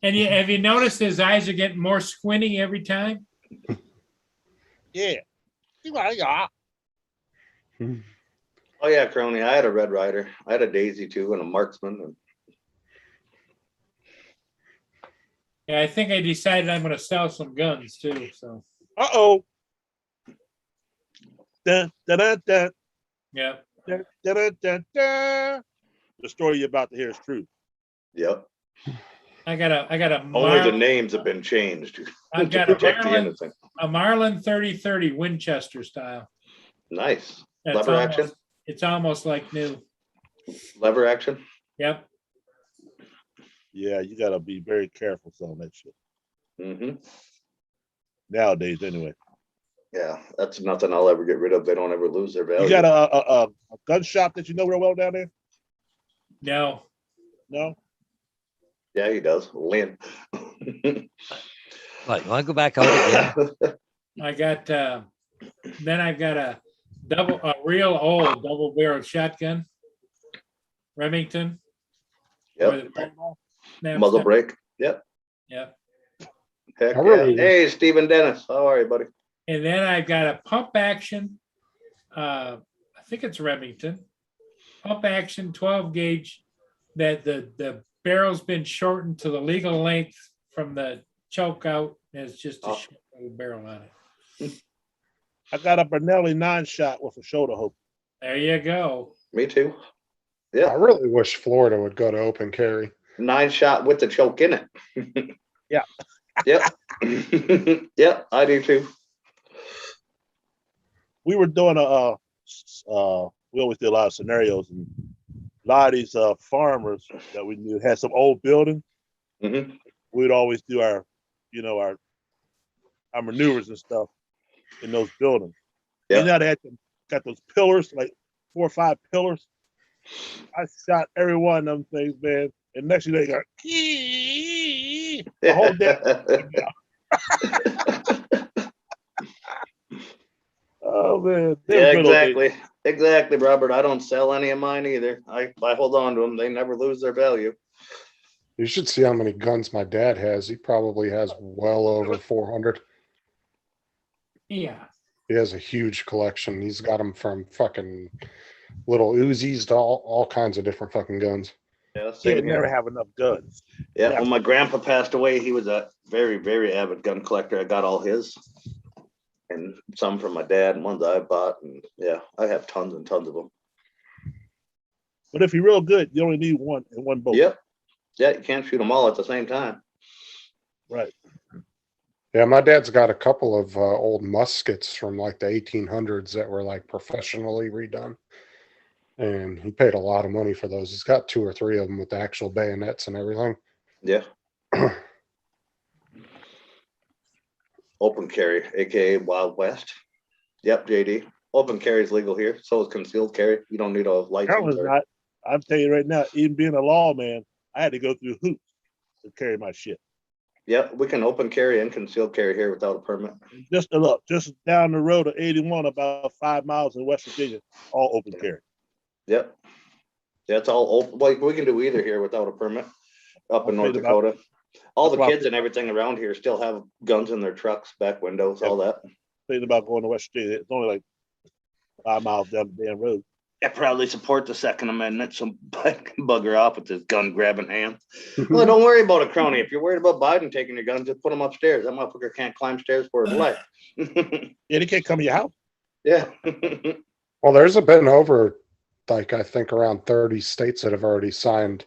And have you noticed his eyes are getting more squinty every time? Yeah. Oh yeah, Crony. I had a Red Rider. I had a Daisy too, and a Marksman. And Yeah, I think I decided I'm going to sell some guns too. So Uh-oh. Dun, dun, dun, dun, yeah, dun, dun, dun, dun, dun. The story you're about to hear is true. yep. I got a Only the Marlin, names have been changed I've to got a protect the Marlin, innocent. a Marlin 3030 Winchester style. Nice. That's Lever almost- action. It's almost like new. Lever action. Yep. Yeah, you gotta be very careful selling that shit. Mm-hmm. Nowadays, anyway. Yeah, that's nothing I'll ever get rid of. They don't ever lose their value. You got a gun shop that you know real well down there? No. No? Yeah, he does. Lynn. Right. You want to go back out again? I got then I've got a real old double barrel shotgun. Remington. Yep. Snaps Muzzle down. brake. Yep. Yep. Heck I really- yeah. Hey, Stephen Dennis. How are you, buddy? And then I've got a pump action. I think it's Remington. Pump action 12 gauge that the barrel's been shortened to the legal length from the choke out. It's just a Oh. short little barrel on it. I got a Benelli 9-shot with a shoulder hook. There you go. Me too. I Yeah. really wish Florida would go to open carry. 9-shot with the choke in it. Yeah. Yep. Yep, I do too. We were doing we always did a lot of scenarios, and a lot of these farmers that we knew had some old building. Mm-hmm. We'd always do our maneuvers and stuff in those buildings. Yeah. You know, they had some got those pillars, like 4 or 5 pillars. I shot every one of them things, man. And next thing they got the whole damn. Oh man. They Yeah, was good old days. exactly. Exactly, Robert. I don't sell any of mine either. I hold on to them. They never lose their value. You should see how many guns my dad has. He probably has well over 400. Yeah. He has a huge collection. He's got them from fucking little Uzis to all kinds of different fucking guns. Yeah, He same would here. never have enough guns. Yeah, when my grandpa passed away, he was a very, very avid gun collector. I got all his and some from my dad and ones I bought. And yeah, I have tons and tons of them. But if you're real good, you only need one and one bolt. Yep. Yeah, you can't shoot them all at the same time. Right. Yeah, my dad's got a couple of old muskets from like the 1800s that were like professionally redone. And he paid a lot of money for those. He's got 2 or 3 of them with the actual bayonets and everything. Yeah. Open carry, aka Wild West. Yep, JD. Open carry is legal here. So is concealed carry. You don't need a license. Apparently or- not. I'm telling you right now, even being a lawman, I had to go through hoops to carry my shit. Yep, we can open carry and concealed carry here without a permit. Just look, just down the road of 81, about 5 miles in West Virginia, all open carry. Yep. That's all open. Like we can do either here without a permit up in I'll North think about- Dakota. All the that's why- kids and everything around here still have guns in their trucks, back windows, all that. Thinking about going to West Virginia. It's only like 5 miles down the damn road. I proudly support the Second Amendment. Some bugger off with his gun grabbing hand. Well, don't worry about it, crony. If you're worried about Biden taking your guns, just put them upstairs. That motherfucker can't climb stairs for his life. Yeah, they can't come to your house. Yeah. Well, there's been over, like, I think around 30 states that have already signed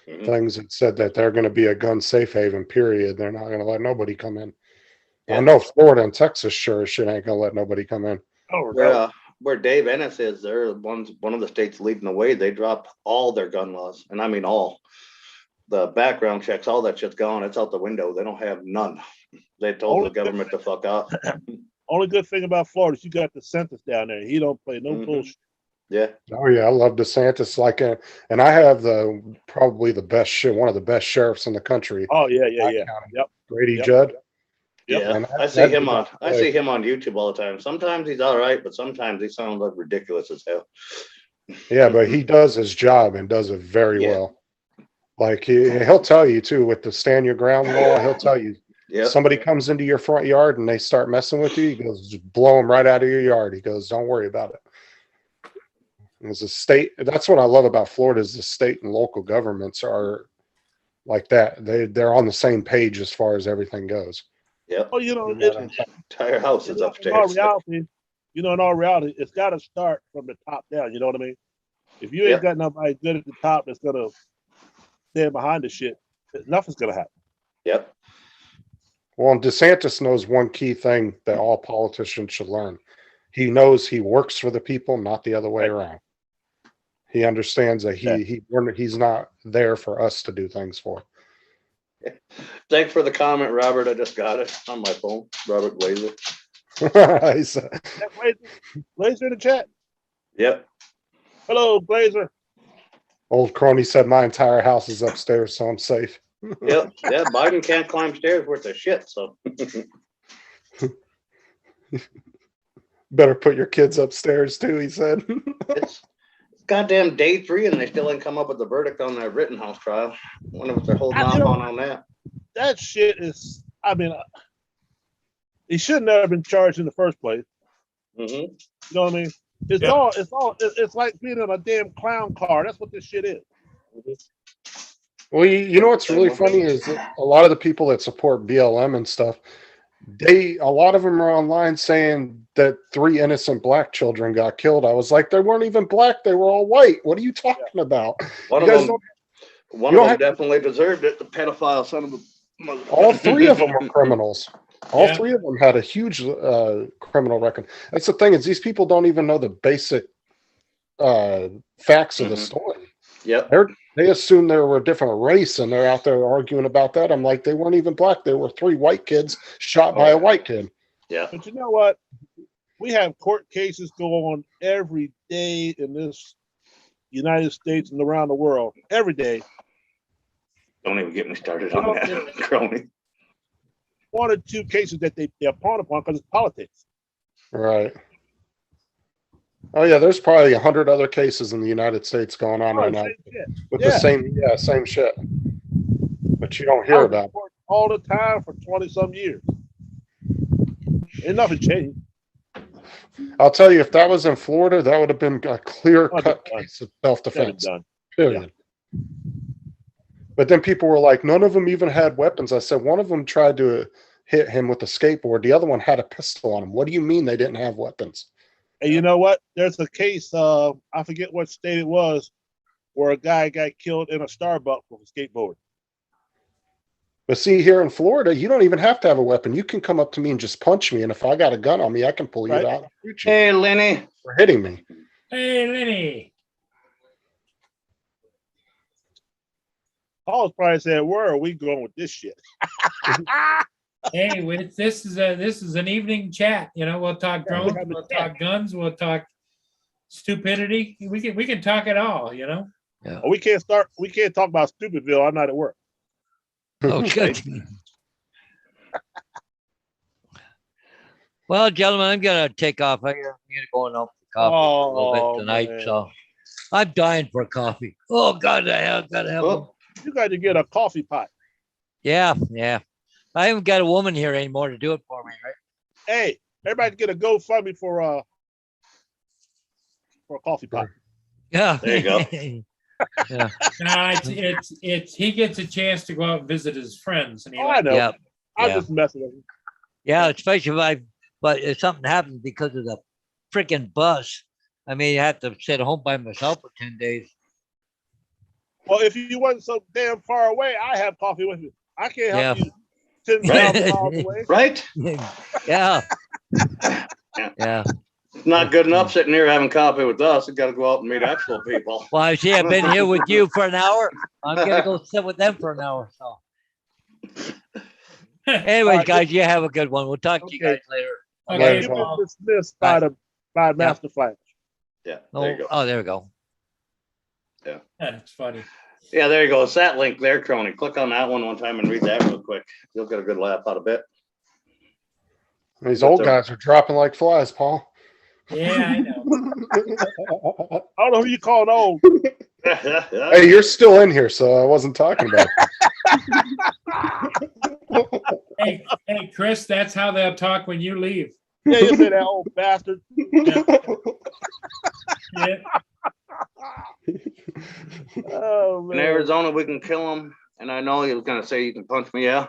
Mhm. things that said that they're going to be a gun safe haven, period. They're not going to let nobody come in. Yeah. I know Florida and Texas sure as shit ain't going to let nobody come in. Oh, Where Dave Ennis is, they're one of the states leading the way. They dropped all their gun laws, and I mean all. The background checks, all that shit's gone. It's out the window. They don't have none. They told the government to fuck off. Only good thing about Florida is you got the census down there. He don't play no Mhm. bullshit. Yeah. Oh yeah, I love DeSantis. And I have probably the best shit, one of the best sheriffs in the country, Oh yeah, my yeah. county. Yep. Grady Yep. Judd. Yep. Yeah, And I see that him dude on. don't I play. see him on YouTube all the time. Sometimes he's all right, but sometimes he sounds like ridiculous as hell. Yeah, but he does his job and does it very Yeah. well. Like he'll tell you too with the stand your ground law. He'll tell you Yeah, somebody comes into your front yard and they start messing with you. He goes, just blow them right out of your yard. He goes, don't worry about it. And as a state, that's what I love about Florida is the state and local governments are like that. They're on the same page as far as everything goes. yeah. Oh, you know, You know what it, I'm saying? Entire house is in all upstairs. reality, in all reality, it's got to start from the top down. You know what I mean? If you ain't Yep. got nobody good at the top that's gonna stand behind the shit, nothing's gonna happen. Yep. Well, and DeSantis knows one key thing that all politicians should learn. He knows he works for the people, not the other way Right. around. He understands that Yeah. he's not there for us to do things for. Thanks for the comment, Robert. I just got it on my phone. Robert Glazer. He's, Yeah, Glazer in the chat. Yep. Hello, Glazer. old crony said my entire house is upstairs, so I'm safe. Yep. Yeah. Biden can't climb stairs worth of shit. So Better put your kids upstairs too, he said. it's goddamn day 3 and they still ain't come up with the verdict on that Rittenhouse trial. I wonder what they're holding You off know- on that. That shit is. I mean, he should never have been charged in the first place. Hmm. You know what I mean? It's Yeah. all. It's like being in a damn clown car. That's what this shit is. Well, you know what's really funny is that a lot of the people that support BLM and stuff, a lot of them are online saying that 3 innocent black children got killed. I was like, they weren't even black; they were all white. What are you talking about? One You of guys them, one you of don't them definitely deserved it. The pedophile son of a mother. All 3 of them were criminals. All Yeah. 3 of them had a huge criminal record. That's the thing is these people don't even know the basic facts of the Mhm. story. Yep. They assume they were a different race, and they're out there arguing about that. I'm like, they weren't even black. They were 3 white kids shot by a white kid. Yeah. But you know what? We have court cases go on every day in this United States and around the world. Every day. Don't even get me started on that, crony. 1 or 2 cases that they're pawned upon because it's politics. Right. Oh yeah, there's probably 100 other cases in the United States going on right now Same shit. with Yeah. the same shit. But you don't hear about it. All the time for 20-some years. Ain't nothing changed. I'll tell you, if that was in Florida, that would have been a clear-cut Done. case of Got it self-defense. done. Period. But then people were like, none of them even had weapons. I said, one of them tried to hit him with a skateboard. The other one had a pistol on him. What do you mean they didn't have weapons? And you know what? There's a case, I forget what state it was, where a guy got killed in a Starbucks with a skateboard. But see, here in Florida, you don't even have to have a weapon. You can come up to me and just punch me. And if I got a gun on me, I can pull you Right. out and shoot you Hey, Lenny. for hitting me. Hey, Lenny. Paul's probably said, where are we going with this shit? Hey, this is an evening chat. You know, we'll talk drones, we'll talk guns, we'll talk stupidity. We can talk it all. You know. We can't talk about Stupidville. I'm not at work. Oh, good. Well, gentlemen, I'm gonna take off. I'm gonna go out for coffee a little bit tonight. Man. So I'm dying for coffee. Oh God, I gotta have one. Oh, You got to get a coffee pot. Yeah. I haven't got a woman here anymore to do it for me, right? Hey, everybody get a GoFundMe for a coffee pot. Yeah. There you go. Yeah. No, it's he gets a chance to go out and visit his friends, and he Oh, I know. Yeah. I'm Yeah. just messing with you. Yeah, especially but if something happens because of the freaking bus, I may have to sit home by myself for 10 days. Well, if you wasn't so damn far away, I have coffee with you. I can't help Yeah. you 10,000 miles away. right? Yeah. Yeah. It's not good enough sitting here having coffee with us. You got to go out and meet actual people. Well, I see I've been here with you for an hour. I'm gonna go sit with them for an hour. So anyways, guys, you have a good one. We'll talk to you Okay. guys later. Okay, You Paul. were dismissed by Master Flash. Yeah, there you go. Oh, there we go. That's funny. Yeah, there you go. It's that link there, Crony. Click on that one time and read that real quick. You'll get a good laugh out of it. These old guys are dropping like flies, Paul. Yeah, I know. I don't know who you calling old. Hey, you're still in here, so I wasn't talking about Hey, Chris, that's how they'll talk when you leave. Yeah, you say that old bastard. Yeah. Oh, In man. Arizona, we can kill him. And I know he was going to say you can punch me. Yeah.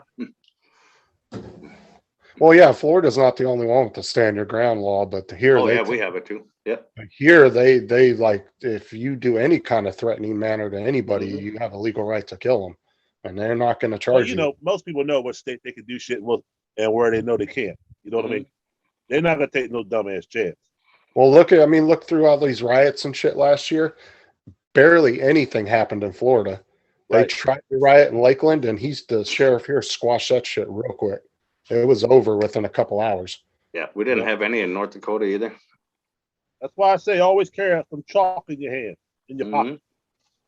Well, yeah, Florida's not the only one with the stand your ground law, but here, Oh, yeah, we have it too. Yep. here they like if you do any kind of threatening manner to anybody, Mhm. you have a legal right to kill them, and they're not going to Well, charge you know, most people know what state they can do shit with and where they know they can't. You know what I mean? They're not gonna take no dumbass chance. Well, look through all these riots and shit last year. Barely anything happened in Florida. They Right. tried to riot in Lakeland, and the sheriff here squashed that shit real quick. It was over within a couple hours. Yeah. We didn't Yeah. have any in North Dakota either. That's why I say always carry some chalk in your hand, in your pocket.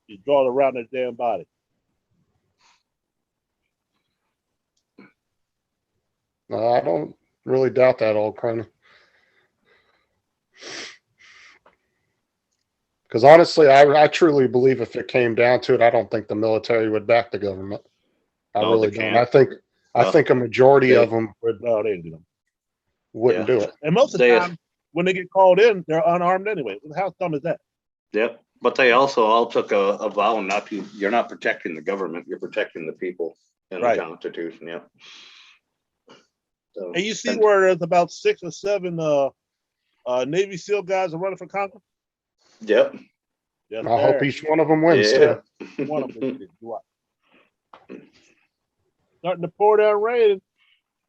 You draw it around that damn body. I don't really doubt that, old crony. Because honestly, I truly believe if it came down to it, I don't think the military would back the government. I No, really they don't. can't. I think a majority of them No, they ain't do them. wouldn't Yeah. do it. And most of the They- time, when they get called in, they're unarmed anyway. How dumb is that? Yep. But they also all took a vow not to, you're not protecting the government, you're protecting the people and Right. the Constitution. Yeah. So, And you see where there's about 6 or 7 Navy SEAL guys are running for Congress? Yep. Yes, I hope sir. each one of them wins Yeah. too. One of them did. Do I? Starting to pour down rain.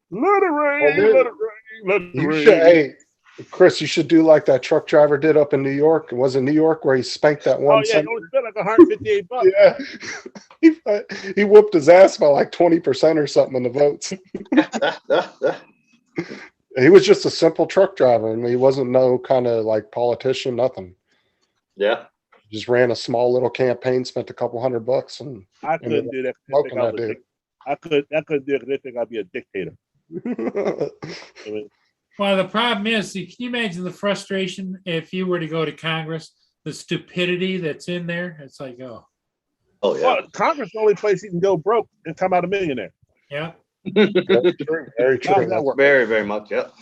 Let it rain, Well, dude, let it rain, let it You rain. should, hey, Chris, you should do like that truck driver did up in New York. Was it New York where he spanked that Oh one? yeah, it senator? only spent like $158. Yeah, he whooped his ass by like 20% or something in the votes. He was just a simple truck driver, and he wasn't no kind of like politician, nothing. Yeah. Just ran a small little campaign, spent a couple $100, and I couldn't do that. 'cause they smoking think I that was a dude. dic- I couldn't do it because they think I'd be a dictator. I mean, Well, the problem is, see, can you imagine the frustration if you were to go to Congress, the stupidity that's in there? It's like, oh, Oh, yeah. well, Congress is the only place you can go broke and come out a millionaire. yeah. Very true. Very How does true. that work? Very, very much. Yep.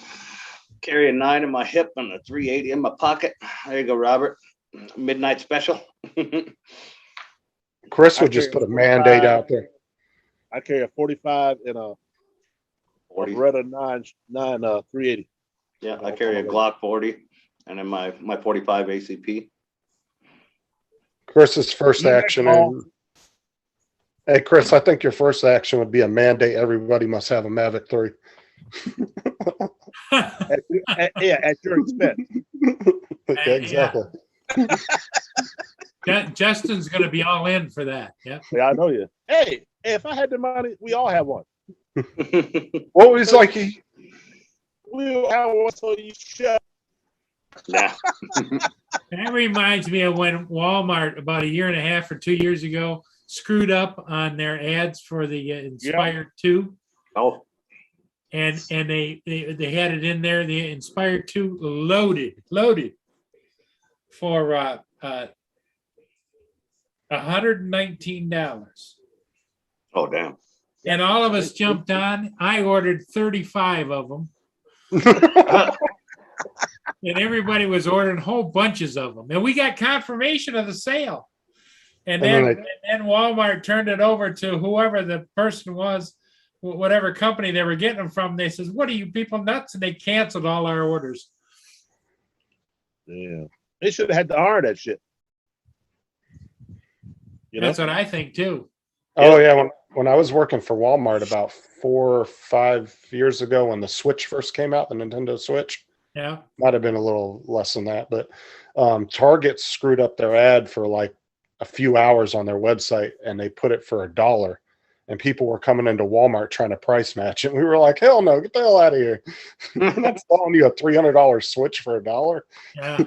Carry a 9 in my hip and a 380 in my pocket. There you go, Robert. Midnight special. Chris I would just carry put a a mandate 45. out there. I carry a 45 and a 40. Beretta 9 380. Yeah, I carry a Glock 40 and then my 45 ACP. Chris's first You action. call- Hey, Chris, I think your first action would be a mandate. Everybody must have a Mavic 3. At your expense. Yeah, exactly. Justin's going to be all in for that. Yeah. Yeah, I know you. Hey, if I had the money, we all have one. Well, it's like he, We all have one, so you shut. Nah. That reminds me of when Walmart about a year and a half or 2 years ago screwed up on their ads for the Inspire 2. Oh, And they had it in there, the Inspire 2 loaded for $119. oh, damn. And all of us jumped on. I ordered 35 of them. And everybody was ordering whole bunches of them. And we got confirmation of the sale. And then Walmart turned it over to whoever the person was, whatever company they were getting them from. They says, "What are you people nuts?" And they canceled all our orders. Yeah. They should have had to honor that shit. You know? That's what I think too. oh yeah, when I was working for Walmart about 4 or 5 years ago, when the Switch first came out, the Nintendo Switch, Yeah. might have been a little less than that, but Target screwed up their ad for like a few hours on their website, and they put it for $1. And people were coming into Walmart trying to price match it. And we were like, hell no, get the hell out of here. I'm not selling you a $300 Switch for $1. Yeah.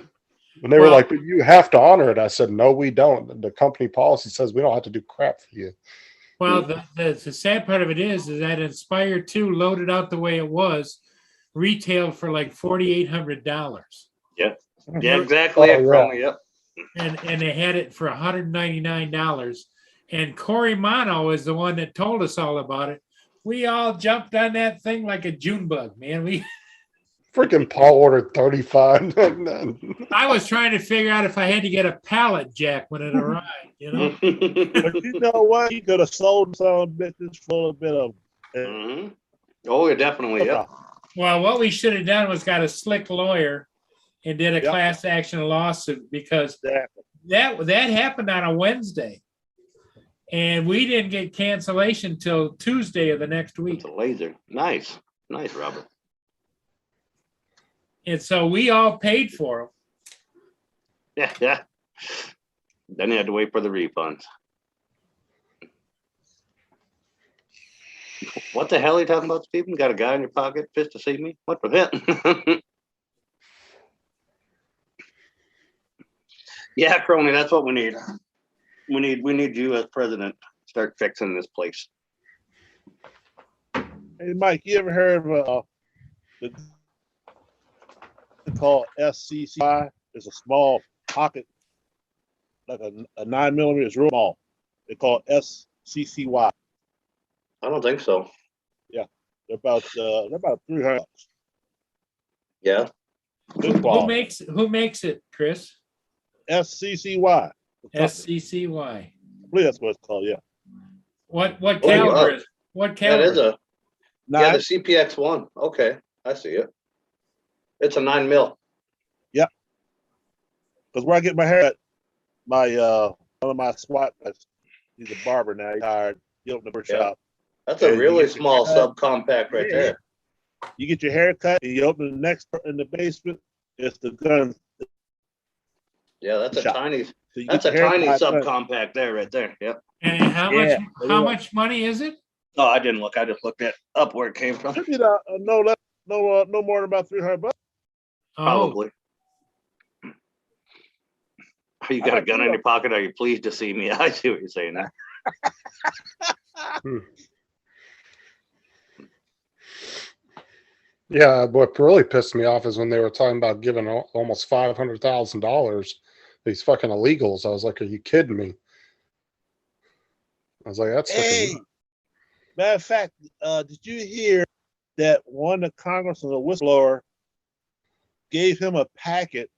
And they were Well- like, but you have to honor it. I said, no, we don't. The company policy says we don't have to do crap for you. Well, the sad part of it is that Inspire 2 loaded out the way it was, retailed for like $4,800. Yeah, exactly. Oh, yeah. Yep. And they had it for $199. And Corey Mono is the one that told us all about it. We all jumped on that thing like a June bug, man. Freaking Paul ordered 35. I was trying to figure out if I had to get a pallet jack when it arrived, you know? But you know what? You could have sold some bitches for a bit of. Mhm. Oh, yeah, definitely. Yeah. Well, what we should have done was got a slick lawyer and did a Yep. class action lawsuit, because Exactly. that happened on a Wednesday. And we didn't get cancellation till Tuesday of the next week. It's a laser. Nice. Nice, Robert. And so we all paid for them. Yeah, yeah. Then you had to wait for the refunds. What the hell are you talking about, Stephen? Got a guy in your pocket just to see me? What the hell? Yeah, Crony, that's what we need. We need you as president. Start fixing this place. Hey, Mike, you ever heard of the called SCCY? It's a small pocket, like a 9mm. It's real small. They call it SCCY. I don't think so. They're about $300. Yeah. Good Who quality. makes it, Chris? SCCY. SCCY. I believe that's what it's called. Yeah. What Oh, caliber yeah. is? What That caliber? is a yeah, Nine, the CPX-1. Okay, I see it. It's a 9mm. because where I get my hair at, my one of my SWAT guys, he's a barber now. He's tired. He opened a Yeah. shop. That's a Yeah, you really get your small cut. subcompact right Yeah. there. You get your hair cut, and you open the next in the basement. It's the gun. Yeah, that's a Shop. tiny. So you That's get a your hair tiny cut, subcompact there, right there. Yep. And how Yeah, much? there How you go. much money is it? Oh, I didn't look. I just looked at up where it came from. Should be no less no more than about $300. Oh, Probably. You got a got gun two in of your pocket? Are you pleased to see me? I see what you're saying there. Yeah, what really pissed me off is when they were talking about giving almost $500,000 these fucking illegals. I was like, "Are you kidding me?" I was like, "That's Hey, fucking." matter of fact, did you hear that one of the congressmen, a whistleblower, gave him a packet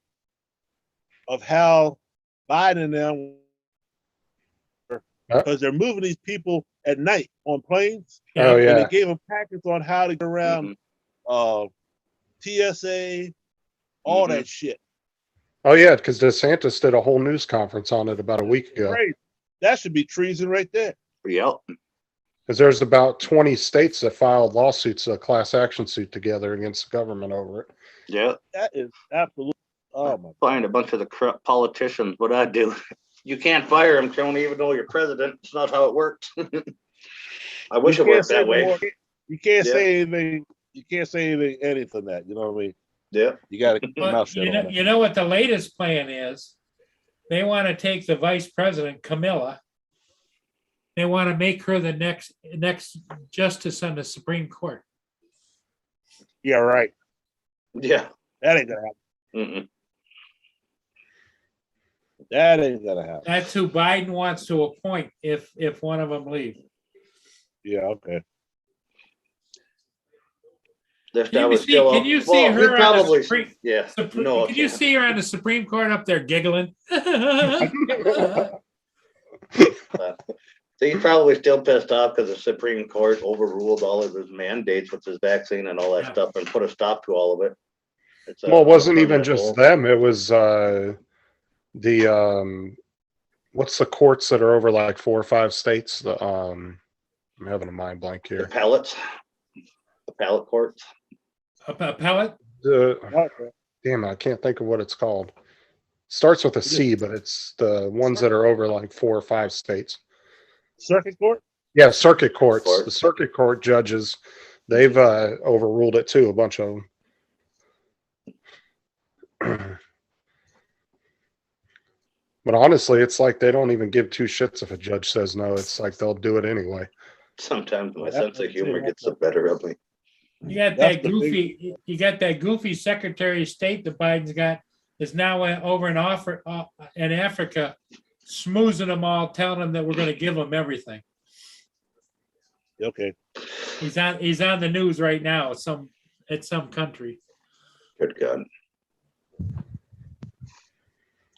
of how Biden and them, because they're moving these people at night on planes, Oh yeah. and they yeah, gave him packets on how to get around TSA, all that shit. oh yeah, because DeSantis did a whole news conference on it about a week ago. Crazy. That should be treason right there. Yep. Because there's about 20 states that filed lawsuits, a class action suit together against the government over it. Yeah. That is absolutely. Oh my. Find a bunch of the corrupt politicians. What I do. You can't fire him, Tony, even though you're president. It's not how it works. I wish it worked that way. You can't Yeah. say anything. You can't say anything that. You know what I mean? Yeah. You got to keep your But mouth shut on that. you know what the latest plan is? They want to take the vice president, Camilla. They want to make her the next justice on the Supreme Court. Yeah, right. Yeah. That ain't gonna happen. Mm-mm. That ain't gonna happen. That's who Biden wants to appoint if one of them leave. Yeah, okay. Can you see her on the Supreme? Yeah. No, can you see her on the Supreme Court up there giggling? He's probably still pissed off because the Supreme Court overruled all of his mandates with his vaccine and all that stuff and put a stop to all of it. Well, it wasn't even just them. It was the what's the courts that are over like 4 or 5 states? The I'm having a mind blank The here. appellates, appellate courts. Appellate? Damn, I can't think of what it's called. Starts with a C, but it's the ones that are over like 4 or 5 states. Circuit court? Yeah, circuit courts. The circuit court judges, they've overruled it too, a bunch of them. But honestly, it's like they don't even give 2 shits if a judge says no. It's like they'll do it anyway. Sometimes my sense of humor gets the better of me. You got that goofy. You got that goofy Secretary of State that Biden's got is now over in Africa, smoozing them all, telling them that we're going to give them everything. Okay. He's on the news right now. At some country. Good God.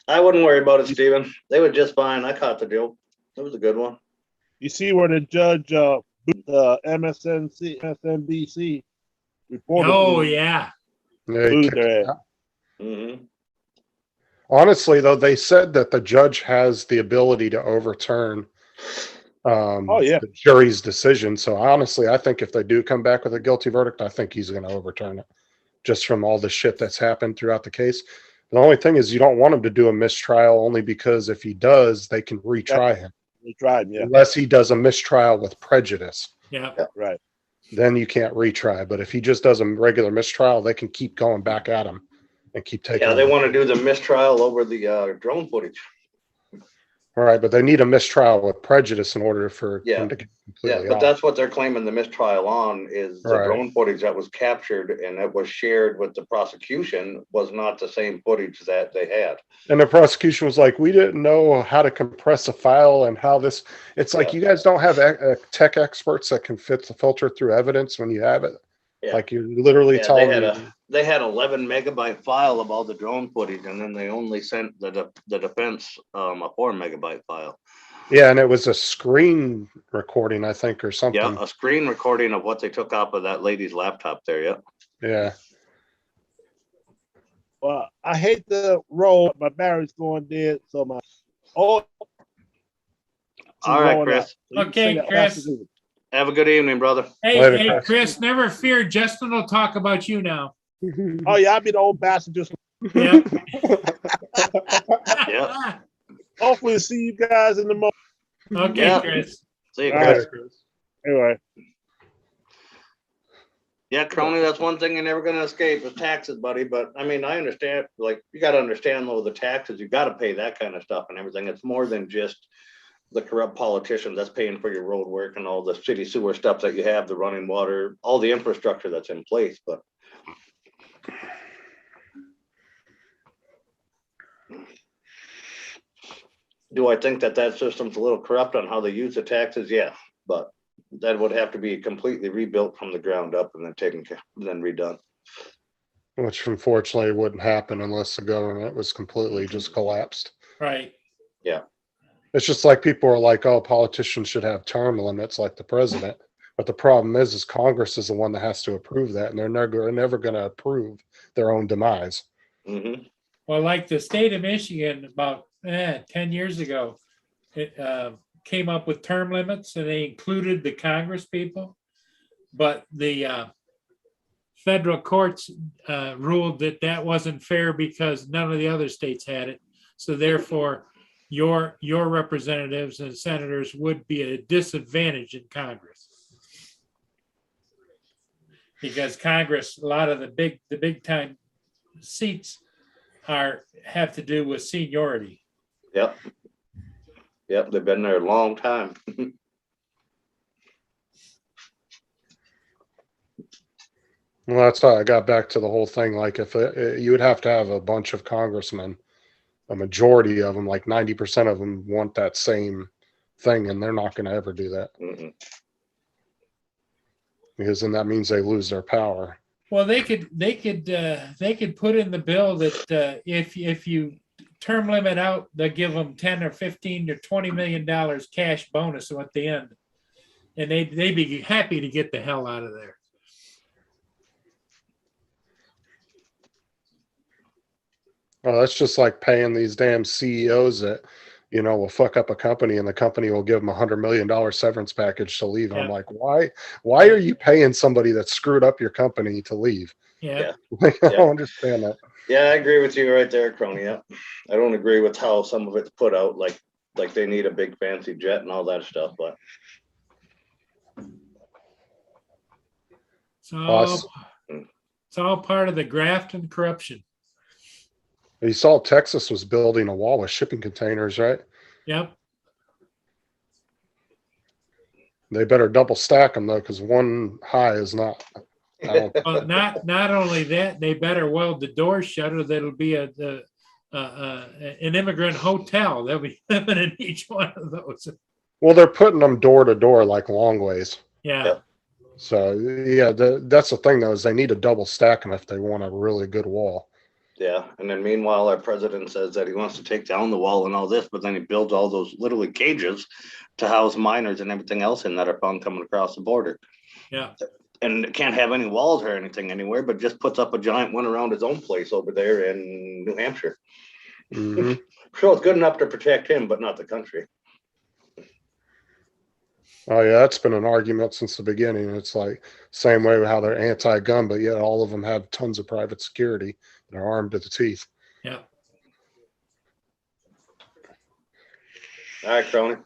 I wouldn't worry about it, Stephen. They were just fine. I caught the deal. It was a good one. You see where the judge, MSNBC reported. Oh yeah. Mm-hmm. Honestly, though, they said that the judge has the ability to overturn the jury's decision. So honestly, I think if they do come back with a guilty verdict, I think he's going to overturn it just from all the shit that's happened throughout the case. The only thing is you don't want him to do a mistrial only because if he does, they can retry him. Retry him, yeah. Unless he does a mistrial with prejudice. Yeah. Right. Then you can't retry. But if he just does a regular mistrial, they can keep going back at him and keep taking. Yeah, they want to do the mistrial over the drone footage. All right, but they need a mistrial with prejudice in order for him to get completely but off. that's what they're claiming the mistrial on is the drone footage that was captured and that was shared with the prosecution was not the same footage that they had. And the prosecution was like, we didn't know how to compress a file and how this. It's like you guys don't have tech experts that can filter through evidence when you have it. Yeah. Like you're literally telling me. They had 11 megabyte file of all the drone footage, and then they only sent the defense a 4 megabyte file. Yeah, and it was a screen recording, I think, or something. Yeah, a screen recording of what they took off of that lady's laptop there. Yeah. Yeah. Well, I hate the roll. My battery's going dead, so my all right, Chris. Okay, Chris. Have a good evening, brother. Hey, Chris, never fear. Justin will talk about you now. Oh, yeah, I'll be the old bastard just. Yeah. Yeah. Hopefully, see you guys in the morning. Okay, Chris. See you, Chris. Anyway. Yeah, Crony, that's one thing you're never gonna escape is taxes, buddy. But I mean, I understand, like, you gotta understand though, the taxes, you gotta pay that kind of stuff and everything. It's more than just the corrupt politicians that's paying for your road work and all the city sewer stuff that you have, the running water, all the infrastructure that's in place, but do I think that that system's a little corrupt on how they use the taxes? Yeah, but that would have to be completely rebuilt from the ground up and then then redone. Which unfortunately wouldn't happen unless the government was completely just collapsed. Right. It's just like people are like, oh, politicians should have term limits like the president. But the problem is Congress is the one that has to approve that, and they're never going to approve their own demise. Mm-hmm. Well, like the state of Michigan about 10 years ago, it came up with term limits and they included the Congress people. But the federal courts ruled that that wasn't fair because none of the other states had it. So therefore, your representatives and senators would be at a disadvantage in Congress. Because Congress, a lot of the big time seats have to do with seniority. Yep. Yep, they've been there a long time. Well, that's why I got back to the whole thing. Like, if you would have to have a bunch of congressmen, a majority of them, like 90% of them, want that same thing, and they're not going to ever do that Mm-mm. because then that means they lose their power. Well, they could put in the bill that if you term limit out, they'll give them 10 or 15 or $20 million cash bonus at the end, and they'd be happy to get the hell out of there. Well, that's just like paying these damn CEOs that, will fuck up a company, and the company will give them $100 million severance package to leave. Yeah. I'm like, why are you paying somebody that screwed up your company to leave? Yeah. I don't understand that. Yeah, I agree with you right there, Crony. Yeah. I don't agree with how some of it's put out, like they need a big fancy jet and all that stuff, but It's all part of the graft and corruption. You saw Texas was building a wall with shipping containers, right? Yep. They better double stack them though, because one high is not. Well, not only that, they better weld the doors shut, or that'll be an immigrant hotel. They'll be living in each one of those. Well, they're putting them door to door like long ways. Yeah. Yep. So yeah, that's the thing though, is they need to double stack them if they want a really good wall. yeah. And then meanwhile, our president says that he wants to take down the wall and all this, but then he builds all those literally cages to house miners and everything else in that are found coming across the border. Yeah. And can't have any walls or anything anywhere, but just puts up a giant one around his own place over there in New Hampshire. Mm-hmm. So it's good enough to protect him, but not the country. Oh yeah, that's been an argument since the beginning. It's like same way with how they're anti-gun, but yet all of them have tons of private security. They're armed to the teeth. Yeah. All right, Crony.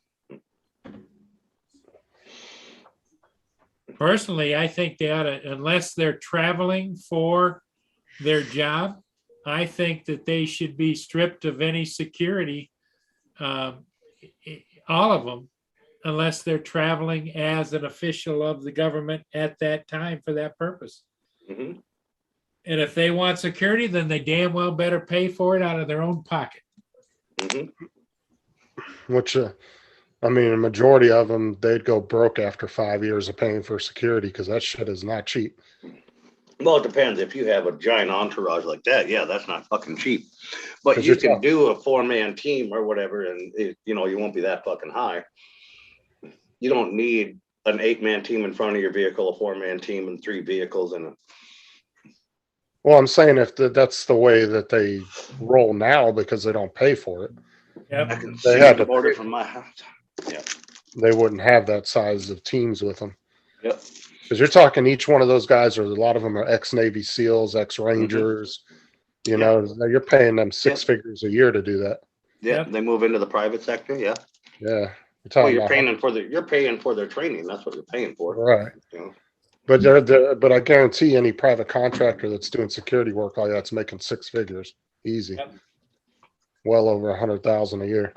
Personally, I think they ought to, unless they're traveling for their job, I think that they should be stripped of any security, all of them, unless they're traveling as an official of the government at that time for that purpose. Mm-hmm. And if they want security, then they damn well better pay for it out of their own pocket. Mm-hmm. Which, I mean, a majority of them, they'd go broke after 5 years of paying for security because that shit is not cheap. Well, it depends. If you have a giant entourage like that, yeah, that's not fucking cheap. But 'Cause you you're can do a 4-man team or whatever, and you won't be that fucking high. You don't need an 8-man team in front of your vehicle, a 4-man team, and 3 vehicles, and Well, I'm saying if that's the way that they roll now because they don't pay for it, I Yep. can They see had the to order pay. from my house. Yeah. they wouldn't have that size of teams with them. Yep. Because you're talking each one of those guys, or a lot of them are ex-Navy SEALs, ex-Rangers. You know, you're paying them 6 figures a year to do that. Yeah. Yep. They move into the private sector. Yeah. Yeah. You're Well, talking you're about, paying for their training. That's what you're paying for. right. You know? But but I guarantee any private contractor that's doing security work like that's making six figures, easy. Yep. Well over 100,000 a year.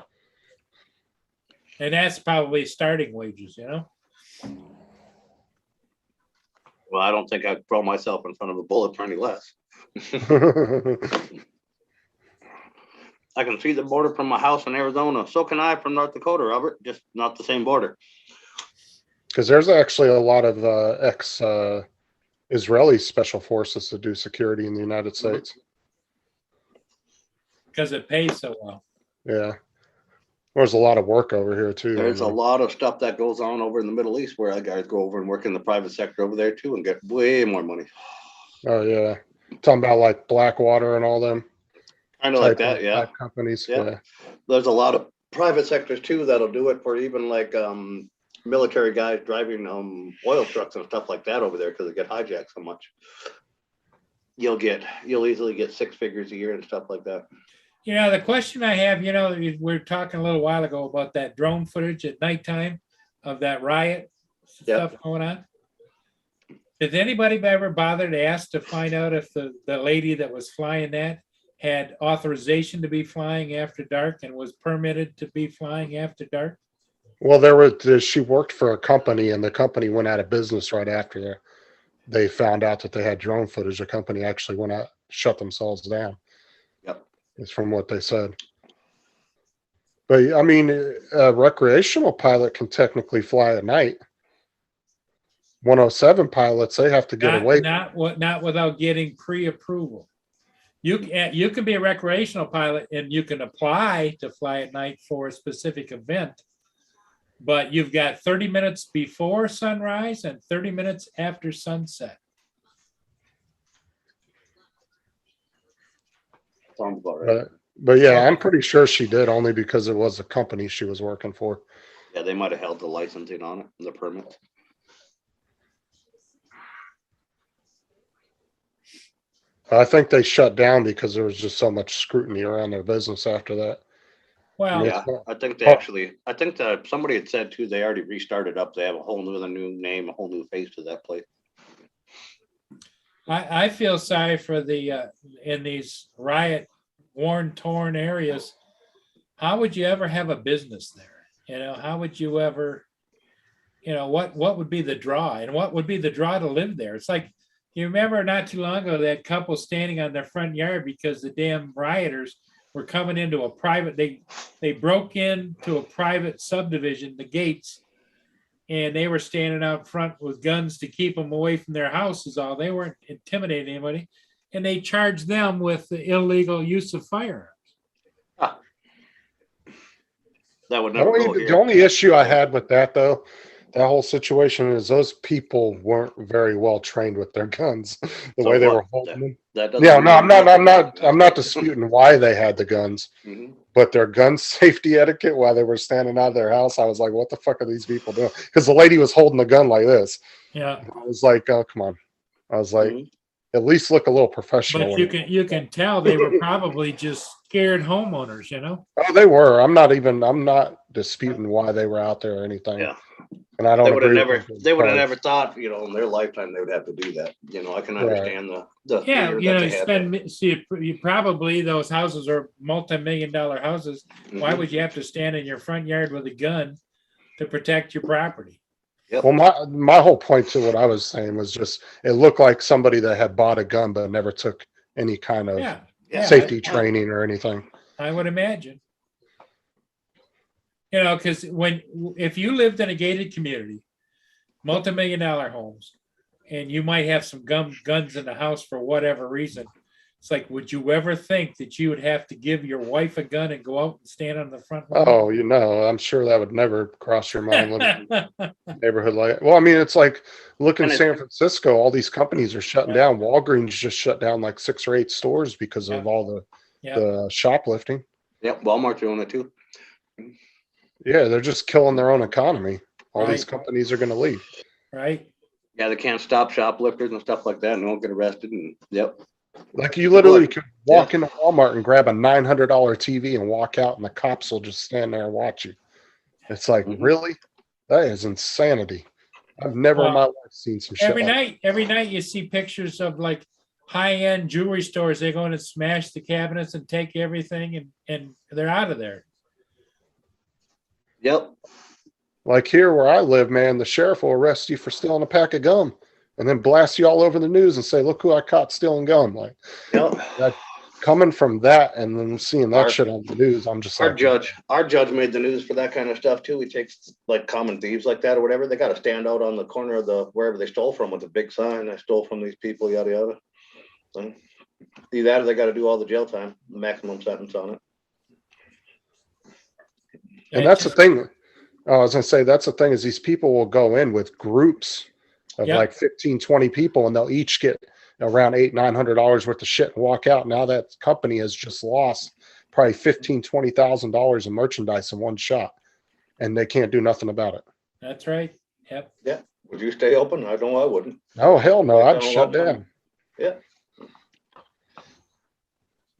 And that's probably starting wages, you know? Well, I don't think I'd throw myself in front of a bullet for any less. I can see the border from my house in Arizona. So can I from North Dakota, Robert, just not the same border. Because there's actually a lot of ex Israeli special forces that do security in the United States. Because it pays so well. Yeah. There's a lot of work over here too. There's a lot of stuff that goes on over in the Middle East where guys go over and work in the private sector over there too and get way more money. Oh yeah. Talking about like Blackwater and all them. Kind of like type that, yeah. type companies. Yeah. Yeah. There's a lot of private sectors too that'll do it for even like military guys driving oil trucks and stuff like that over there because they get hijacked so much. You'll easily get six figures a year and stuff like that. You know, the question I have, you know, we were talking a little while ago about that drone footage at nighttime of that riot stuff going on. Did anybody ever bother to ask to find out if the lady that was flying that had authorization to be flying after dark and was permitted to be flying after dark? Well, she worked for a company and the company went out of business right after they found out that they had drone footage. The company actually went out, shut themselves down. Yep. It's from what they said. But I mean, a recreational pilot can technically fly at night. 107 pilots, they have to get away. Not without getting pre-approval. You can be a recreational pilot and you can apply to fly at night for a specific event, but you've got 30 minutes before sunrise and 30 minutes after sunset. Sounds about right. But yeah, I'm pretty sure she did only because it was a company she was working for. Yeah, they might have held the licensing on it, the permit. I think they shut down because there was just so much scrutiny around their business after that. Well, Yeah, I think that somebody had said too, they already restarted up. They have a whole new name, a whole new face to that place. I feel sorry for the in these riot worn torn areas. How would you ever have a business there? You know, how would you ever, you know, what would be the draw, and what would be the draw to live there? It's like, you remember not too long ago that couple standing on their front yard because the damn rioters were coming into a private, they broke into a private subdivision, the gates, and they were standing out front with guns to keep them away from their houses. All they weren't intimidating anybody, and they charged them with the illegal use of firearms. That would never go The here. only issue I had with that though, that whole situation, is those people weren't very well trained with their guns. The So way they what? were holding them. That doesn't Yeah, no, mean- I'm not disputing why they had the guns, Mhm. but their gun safety etiquette while they were standing out of their house, I was like, what the fuck are these people doing? Because the lady was holding the gun like this. Yeah, I was like, oh, come on. I was like, Mhm. at least look a little professional. but you can tell they were probably just scared homeowners, you know? Oh, they were. I'm not disputing why they were out there or anything. Yeah. And I don't They would have agree never, with them. they would have never thought, you know, in their lifetime, they would have to do that. You know, I can understand the Yeah, fear you that know, they you had. spend, see, you probably, those houses are multi-million-dollar houses. Why Mhm. would you have to stand in your front yard with a gun to protect your property? Well, my whole point to what I was saying was just it looked like somebody that had bought a gun but never took any kind of Yeah, Yeah. safety training or anything. I would imagine. You know, because if you lived in a gated community, multi-million-dollar homes, and you might have some guns in the house for whatever reason, it's like, would you ever think that you would have to give your wife a gun and go out and stand on the front lawn? Oh, you know, I'm sure that would never cross your mind living in a neighborhood like. Well, I mean, it's like look in And San Francisco. All these companies are shutting Yeah. down. Walgreens just shut down like 6 or 8 stores because of Yeah. all Yeah. the shoplifting. Yep, Walmart's doing it too. Yeah, they're just killing their own economy. All these Right. companies are going to leave. Right? Yeah, they can't stop shoplifters and stuff like that and won't get arrested and yep. Like you literally could Yeah. walk into Walmart and grab a $900 TV and walk out, and the cops will just stand there and watch you. It's like, Mhm. really? That is insanity. I've never in Well, my life seen some shit. Every night you see pictures of like high-end jewelry stores. They go in and smash the cabinets and take everything and they're out of there. Yep. Like here where I live, man, the sheriff will arrest you for stealing a pack of gum and then blast you all over the news and say, look who I caught stealing gum. Like Yep. coming from that and then seeing that Our- shit on the news, I'm just Our like, judge made the news for that kind of stuff too. He takes like common thieves like that or whatever. They got to stand out on the corner of the wherever they stole from with a big sign. I stole from these people, yada yada. So, either that or they got to do all the jail time, maximum sentence on it. and that's the thing. I was gonna say that's the thing is these people will go in with groups of Yep. like 15, 20 people, and they'll each get around $800-900 worth of shit and walk out. Now that company has just lost probably $15,000-20,000 in merchandise in one shot, and they can't do nothing about it. That's right. Yep. Yeah. Would you stay open? I know I wouldn't. Oh hell no, I'd Down a shut long time. down. Yeah.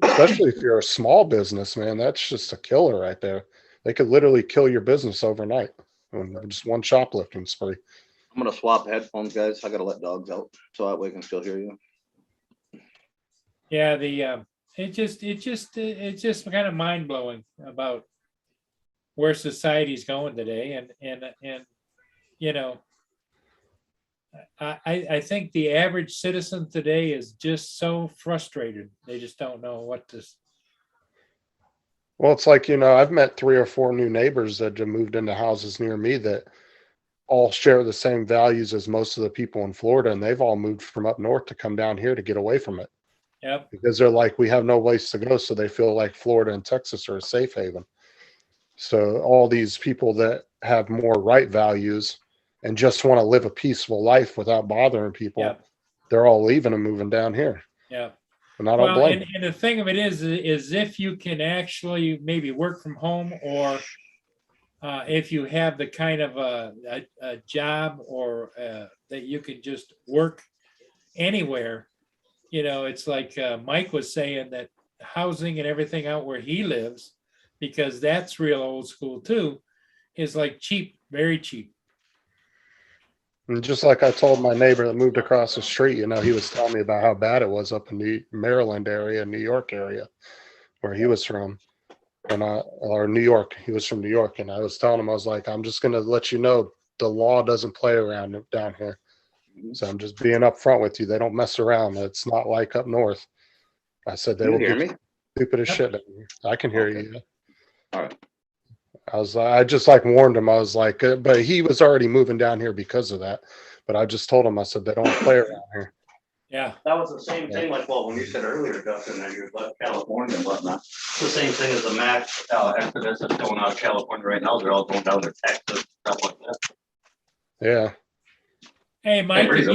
Especially if you're a small business, man. That's just a killer right there. They could literally kill your business overnight on just one shoplifting spree. I'm gonna swap headphones, guys. I gotta let dogs out so that way I can still hear you. Yeah. It's just kind of mind blowing about where society's going today. And, you know, I think the average citizen today is just so frustrated. They just don't know what to. Well, it's like, I've met 3 or 4 new neighbors that have moved into houses near me that all share the same values as most of the people in Florida. And they've all moved from up north to come down here to get away from it Yep. because they're like, we have no place to go. So they feel like Florida and Texas are a safe haven. So all these people that have more right values and just want to live a peaceful life without bothering people, Yep. they're all leaving and moving down here. Yep. And I don't Well, blame and the thing of it is if you can actually maybe work from home, or if you have the kind of a job or that you can just work anywhere, it's like Mike was saying, that housing and everything out where he lives, because that's real old school too, is like cheap, very cheap. And just like I told my neighbor that moved across the street, he was telling me about how bad it was up in the Maryland area, New York area, where he was from. Or New York, he was from New York. And I was telling him, I was like, I'm just going to let you know, the law doesn't play around down here. So I'm just being upfront with you. They don't mess around. It's not like up north. I said, they Can will you hear get me? stupid as shit down here. I can hear Okay. you. Yeah. All right. I just like warned him. I was like, but he was already moving down here because of that. But I just told him, I said, they don't play around here. Yeah. That was the same thing, like, when you said earlier, Dustin, that you left California and whatnot. It's the same thing as the max exodus that's going out of California right now. They're all going down to Texas, stuff like that. Yeah. Hey, Mike, have reason.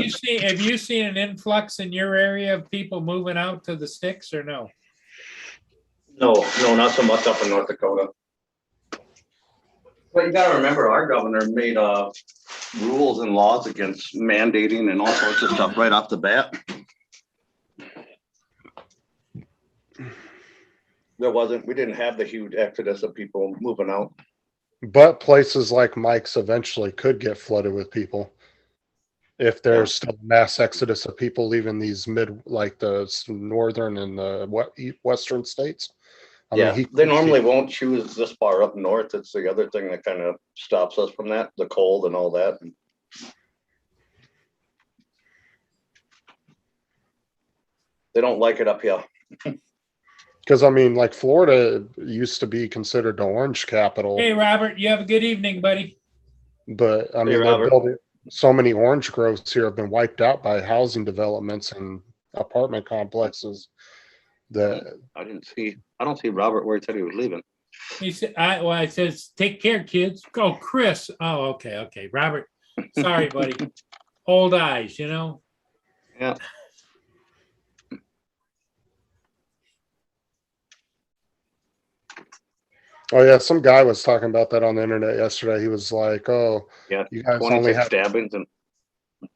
you seen an influx in your area of people moving out to the sticks, or no? No, not so much up in North Dakota. But you gotta remember, our governor made rules and laws against mandating and all sorts of stuff right off the bat. We didn't have the huge exodus of people moving out. But places like Mike's eventually could get flooded with people if there's still a mass exodus of people leaving these like the northern and the western states. I mean, Yeah, they normally won't choose this far up north. It's the other thing that kind of stops us from that, the cold and all that. They don't like it up here. Because I mean, like Florida used to be considered the orange capital, Hey, Robert, you have a good evening, buddy. but I Hey, mean, they're Robert. building so many orange groves here have been wiped out by housing developments and apartment complexes that I don't see Robert where he said he was leaving. He said, I says, take care, kids. Go, Chris. Oh, okay. Robert, sorry, buddy. Old eyes, Yeah. Oh yeah, some guy was talking about that on the internet yesterday. He was like, "Oh, Yeah, you guys only 26 have." stabbings and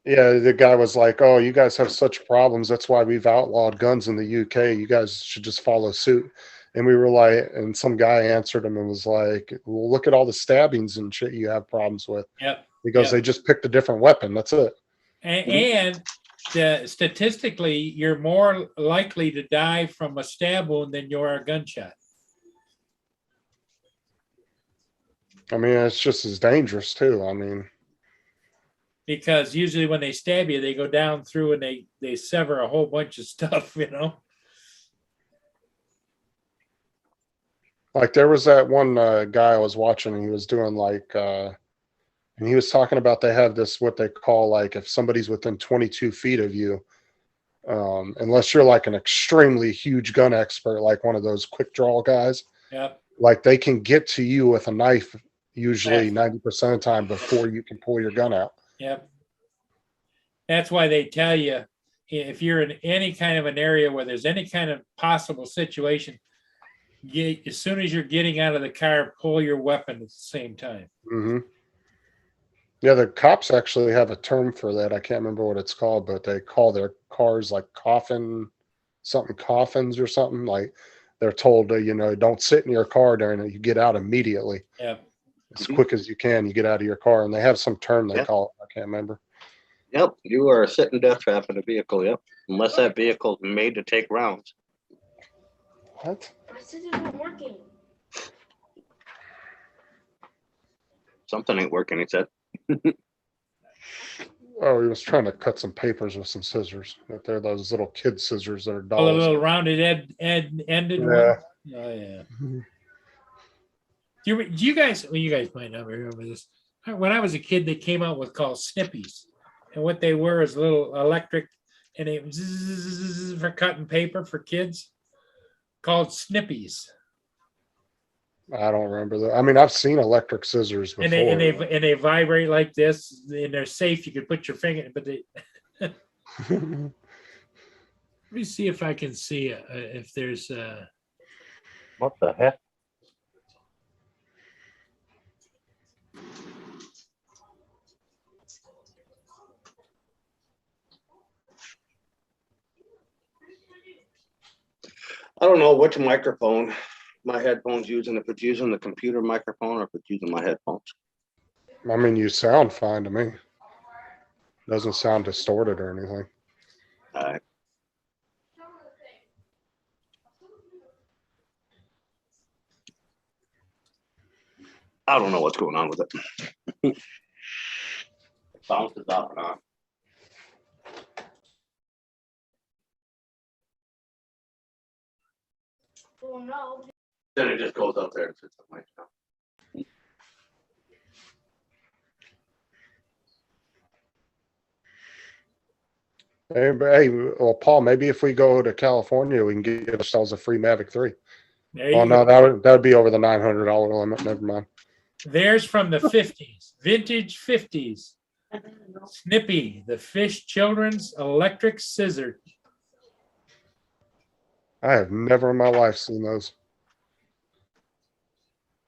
Yeah, the guy was like, "Oh, you guys have such problems. That's why we've outlawed guns in the UK. You guys should just follow suit." And we were like, and some guy answered him and was like, "Well, look at all the stabbings and shit you have problems with." Yep. because Yeah. they just picked a different weapon. That's it. And statistically, you're more likely to die from a stab wound than you are a gunshot. I mean, it's just as dangerous too. I mean, Because usually when they stab you, they go down through and they sever a whole bunch of stuff, you know? like there was that one guy I was watching, and he was doing like, and he was talking about they have this what they call like if somebody's within 22 feet of you, unless you're like an extremely huge gun expert, like one of those quick draw guys, Yep. like they can get to you with a knife usually Yes. 90% of the time before you can pull your gun out. Yep. That's why they tell you if you're in any kind of an area where there's any kind of possible situation, as soon as you're getting out of the car, pull your weapon at the same time. Mm-hmm. Yeah, the cops actually have a term for that. I can't remember what it's called, but they call their cars like coffins or something. Like they're told to, don't sit in your car during it. You get out immediately Yep. as quick as you can. You get out of your car, and they have some term they Yep. call it. I can't remember. Yep, you are a sitting death trap in a vehicle, yep. Unless that vehicle's made to take rounds. What? My scissors aren't working. Something ain't working, he said. Oh, he was trying to cut some papers with some scissors. But they're those little kid scissors that are Oh, the dolls. little rounded ended one. Yeah. Oh yeah. Do you guys? Well, you guys might not remember this. When I was a kid, they came out with called Snippies, and what they were is little electric, and they zzz for cutting paper for kids, called Snippies. I don't remember that. I mean, I've seen electric scissors before. And they vibrate like this, and they're safe. You could put your finger, but they. Let me see if I can see if there's. What the heck? I don't know which microphone my headphones using, if it's using the computer microphone or if it's using my headphones. I mean, you sound fine to me. Doesn't sound distorted or anything. All right. I don't know what's going on with it. It bounces off and on. Oh no. Then it just goes up there and sits on my top. Hey, well, Paul, maybe if we go to California, we can get ourselves a free Mavic 3. There Oh you no, go. that would be over the $900 limit. Never mind. There's from the 50s, vintage 50s. Snippy, the Fish Children's electric scissor. I have never in my life seen those.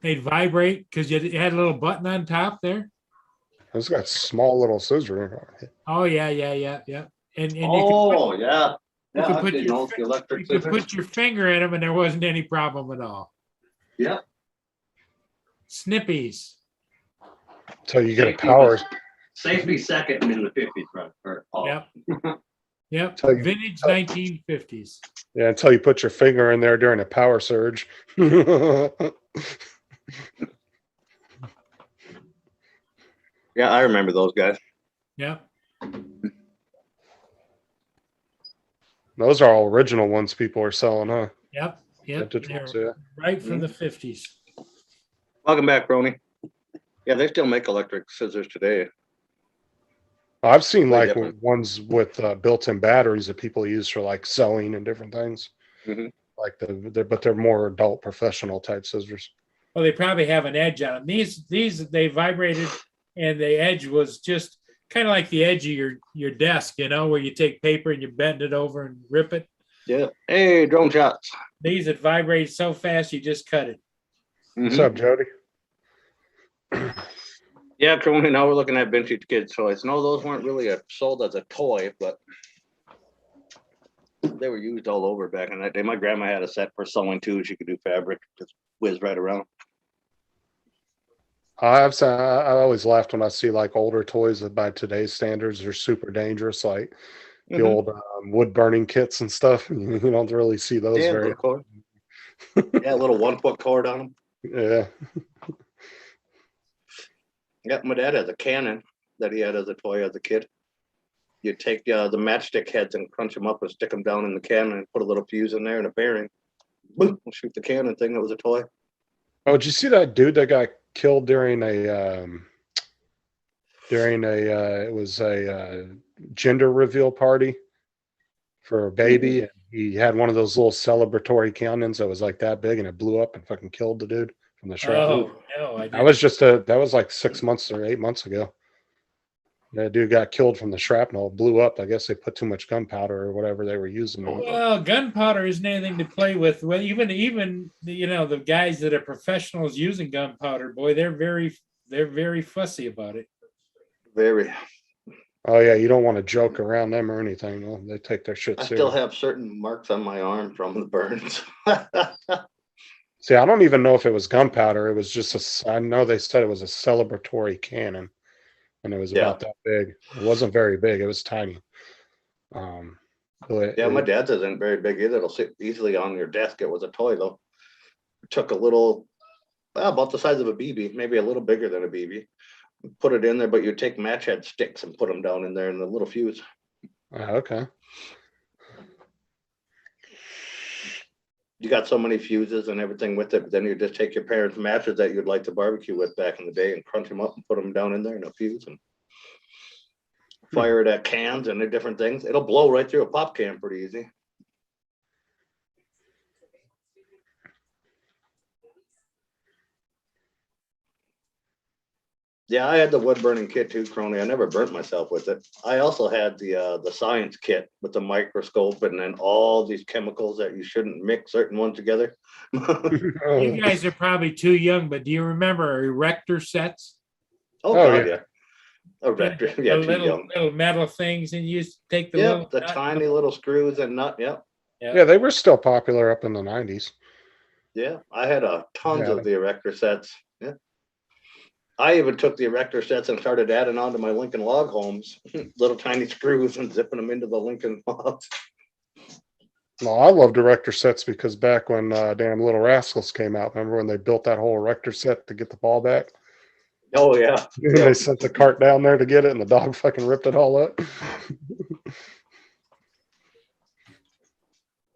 They'd vibrate because you had a little button on top there. Those got small little scissors. Oh yeah. And Oh, yeah. you Yeah, could I put didn't your know it's the you electric could scissors. put your finger in them and there wasn't any problem at all. Yeah. Snippies. So you get a Safety power. was- Safety second in the 50s, right? Or, oh. Yep. Yep. Tell you- Vintage 1950s. Yeah, until you put your finger in there during a power surge. Yeah, I remember those guys. Yep. Those are all original ones people are selling, huh? Yep. Vintage They're ones, yeah. right from the 50s. Welcome back, Brony. Yeah, they still make electric scissors today. I've seen Way like different. ones with built-in batteries that people use for like sewing and different things. Mhm. Like but they're more adult professional type scissors. Well, they probably have an edge on them. These they vibrated, and the edge was just kind of like the edge of your desk, where you take paper and you bend it over and rip it. Yeah. Hey, drone shots. These that vibrate so fast you just cut it. What's Mhm. up, Jody? Yeah, Crony, now we're looking at vintage kids' toys. No, those weren't really sold as a toy, but they were used all over back in that day. My grandma had a set for sewing too. She could do fabric, just whiz right around. I always laughed when I see like older toys that by today's standards are super dangerous, like the Mhm. old wood burning kits and stuff. You don't really see those Yeah, very. little cord. Yeah, a little 1 foot cord on them. Yeah. Yeah, my dad has a cannon that he had as a toy as a kid. You take the matchstick heads and crunch them up and stick them down in the cannon and put a little fuse in there and a bearing. Boom, shoot the cannon thing that was a toy. Oh, did you see that dude that got killed during a it was a gender reveal party for a baby, and he had one of those little celebratory cannons that was like that big, and it blew up and fucking killed the dude from the shrapnel. Oh, no, I That was that was like 6 months or 8 months ago. That dude got killed from the shrapnel, blew up. I guess they put too much gunpowder or whatever they were using. on it. Well, gunpowder isn't anything to play with. Well, even the guys that are professionals using gunpowder, boy, they're very fussy about it. Very. Oh yeah, you don't want to joke around them or anything. Well, they take their shit I serious. still have certain marks on my arm from the burns. See, I don't even know if it was gunpowder. It was just I know they said it was a celebratory cannon, and it was Yeah. about that big. It wasn't very big. It was tiny. Yeah, my dad's isn't very big either. It'll sit easily on your desk. It was a toy though. It took a little, about the size of a BB, maybe a little bigger than a BB. Put it in there, but you take match head sticks and put them down in there in the little fuse. Okay. You got so many fuses and everything with it, but then you just take your parents' matches that you'd like to barbecue with back in the day and crunch them up and put them down in there in a fuse and fire it at cans and the different things. It'll blow right through a pop can pretty easy. Yeah, I had the wood burning kit too, Crony. I never burnt myself with it. I also had the science kit with the microscope and then all these chemicals that you shouldn't mix certain ones together. You guys are probably too young, but do you remember erector sets? Oh, Oh, God, yeah. yeah. Oh, Rector, The yeah, too little young. metal things, and you used to take the Yeah, little the nut- tiny little screws and nut. Yeah, Yeah, they were still popular up in the 90s. yeah. I had tons Yeah. of the erector sets. Yeah. I even took the erector sets and started adding on to my Lincoln log homes, little tiny screws and zipping them into the Lincoln logs. No, I loved erector sets because back when damn Little Rascals came out, remember when they built that whole erector set to get the ball back? Oh, yeah. And Yeah. they sent the cart down there to get it, and the dog fucking ripped it all up.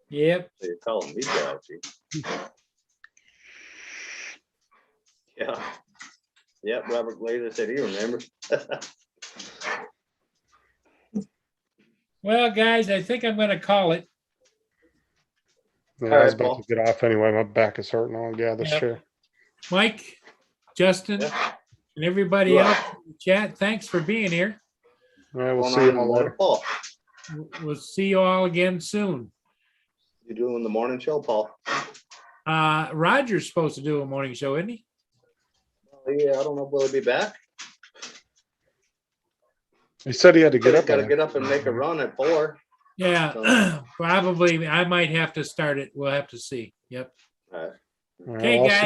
Yep. So you call them these guys. see? Yeah. Yep, Robert Glazer said he remembers. Well, guys, I think I'm going to call it. Yeah, All I was right, about Paul. to get off anyway. My back is hurting. Oh, yeah, this Yep. chair. Mike, Justin, Yeah. and everybody Yeah. else in the chat, thanks for being here. All right, we'll Going see on you in the all morning. later. Paul, We'll see you all again soon. you doing the morning show, Paul? Roger's supposed to do a morning show, isn't he? Yeah, I don't know. Will he be back? He said he had to get He's up. got to at- get up and make a run at 4. Yeah, probably. I might have to start it. We'll have to see. Yep. All right. All right, Okay, I'll see guys.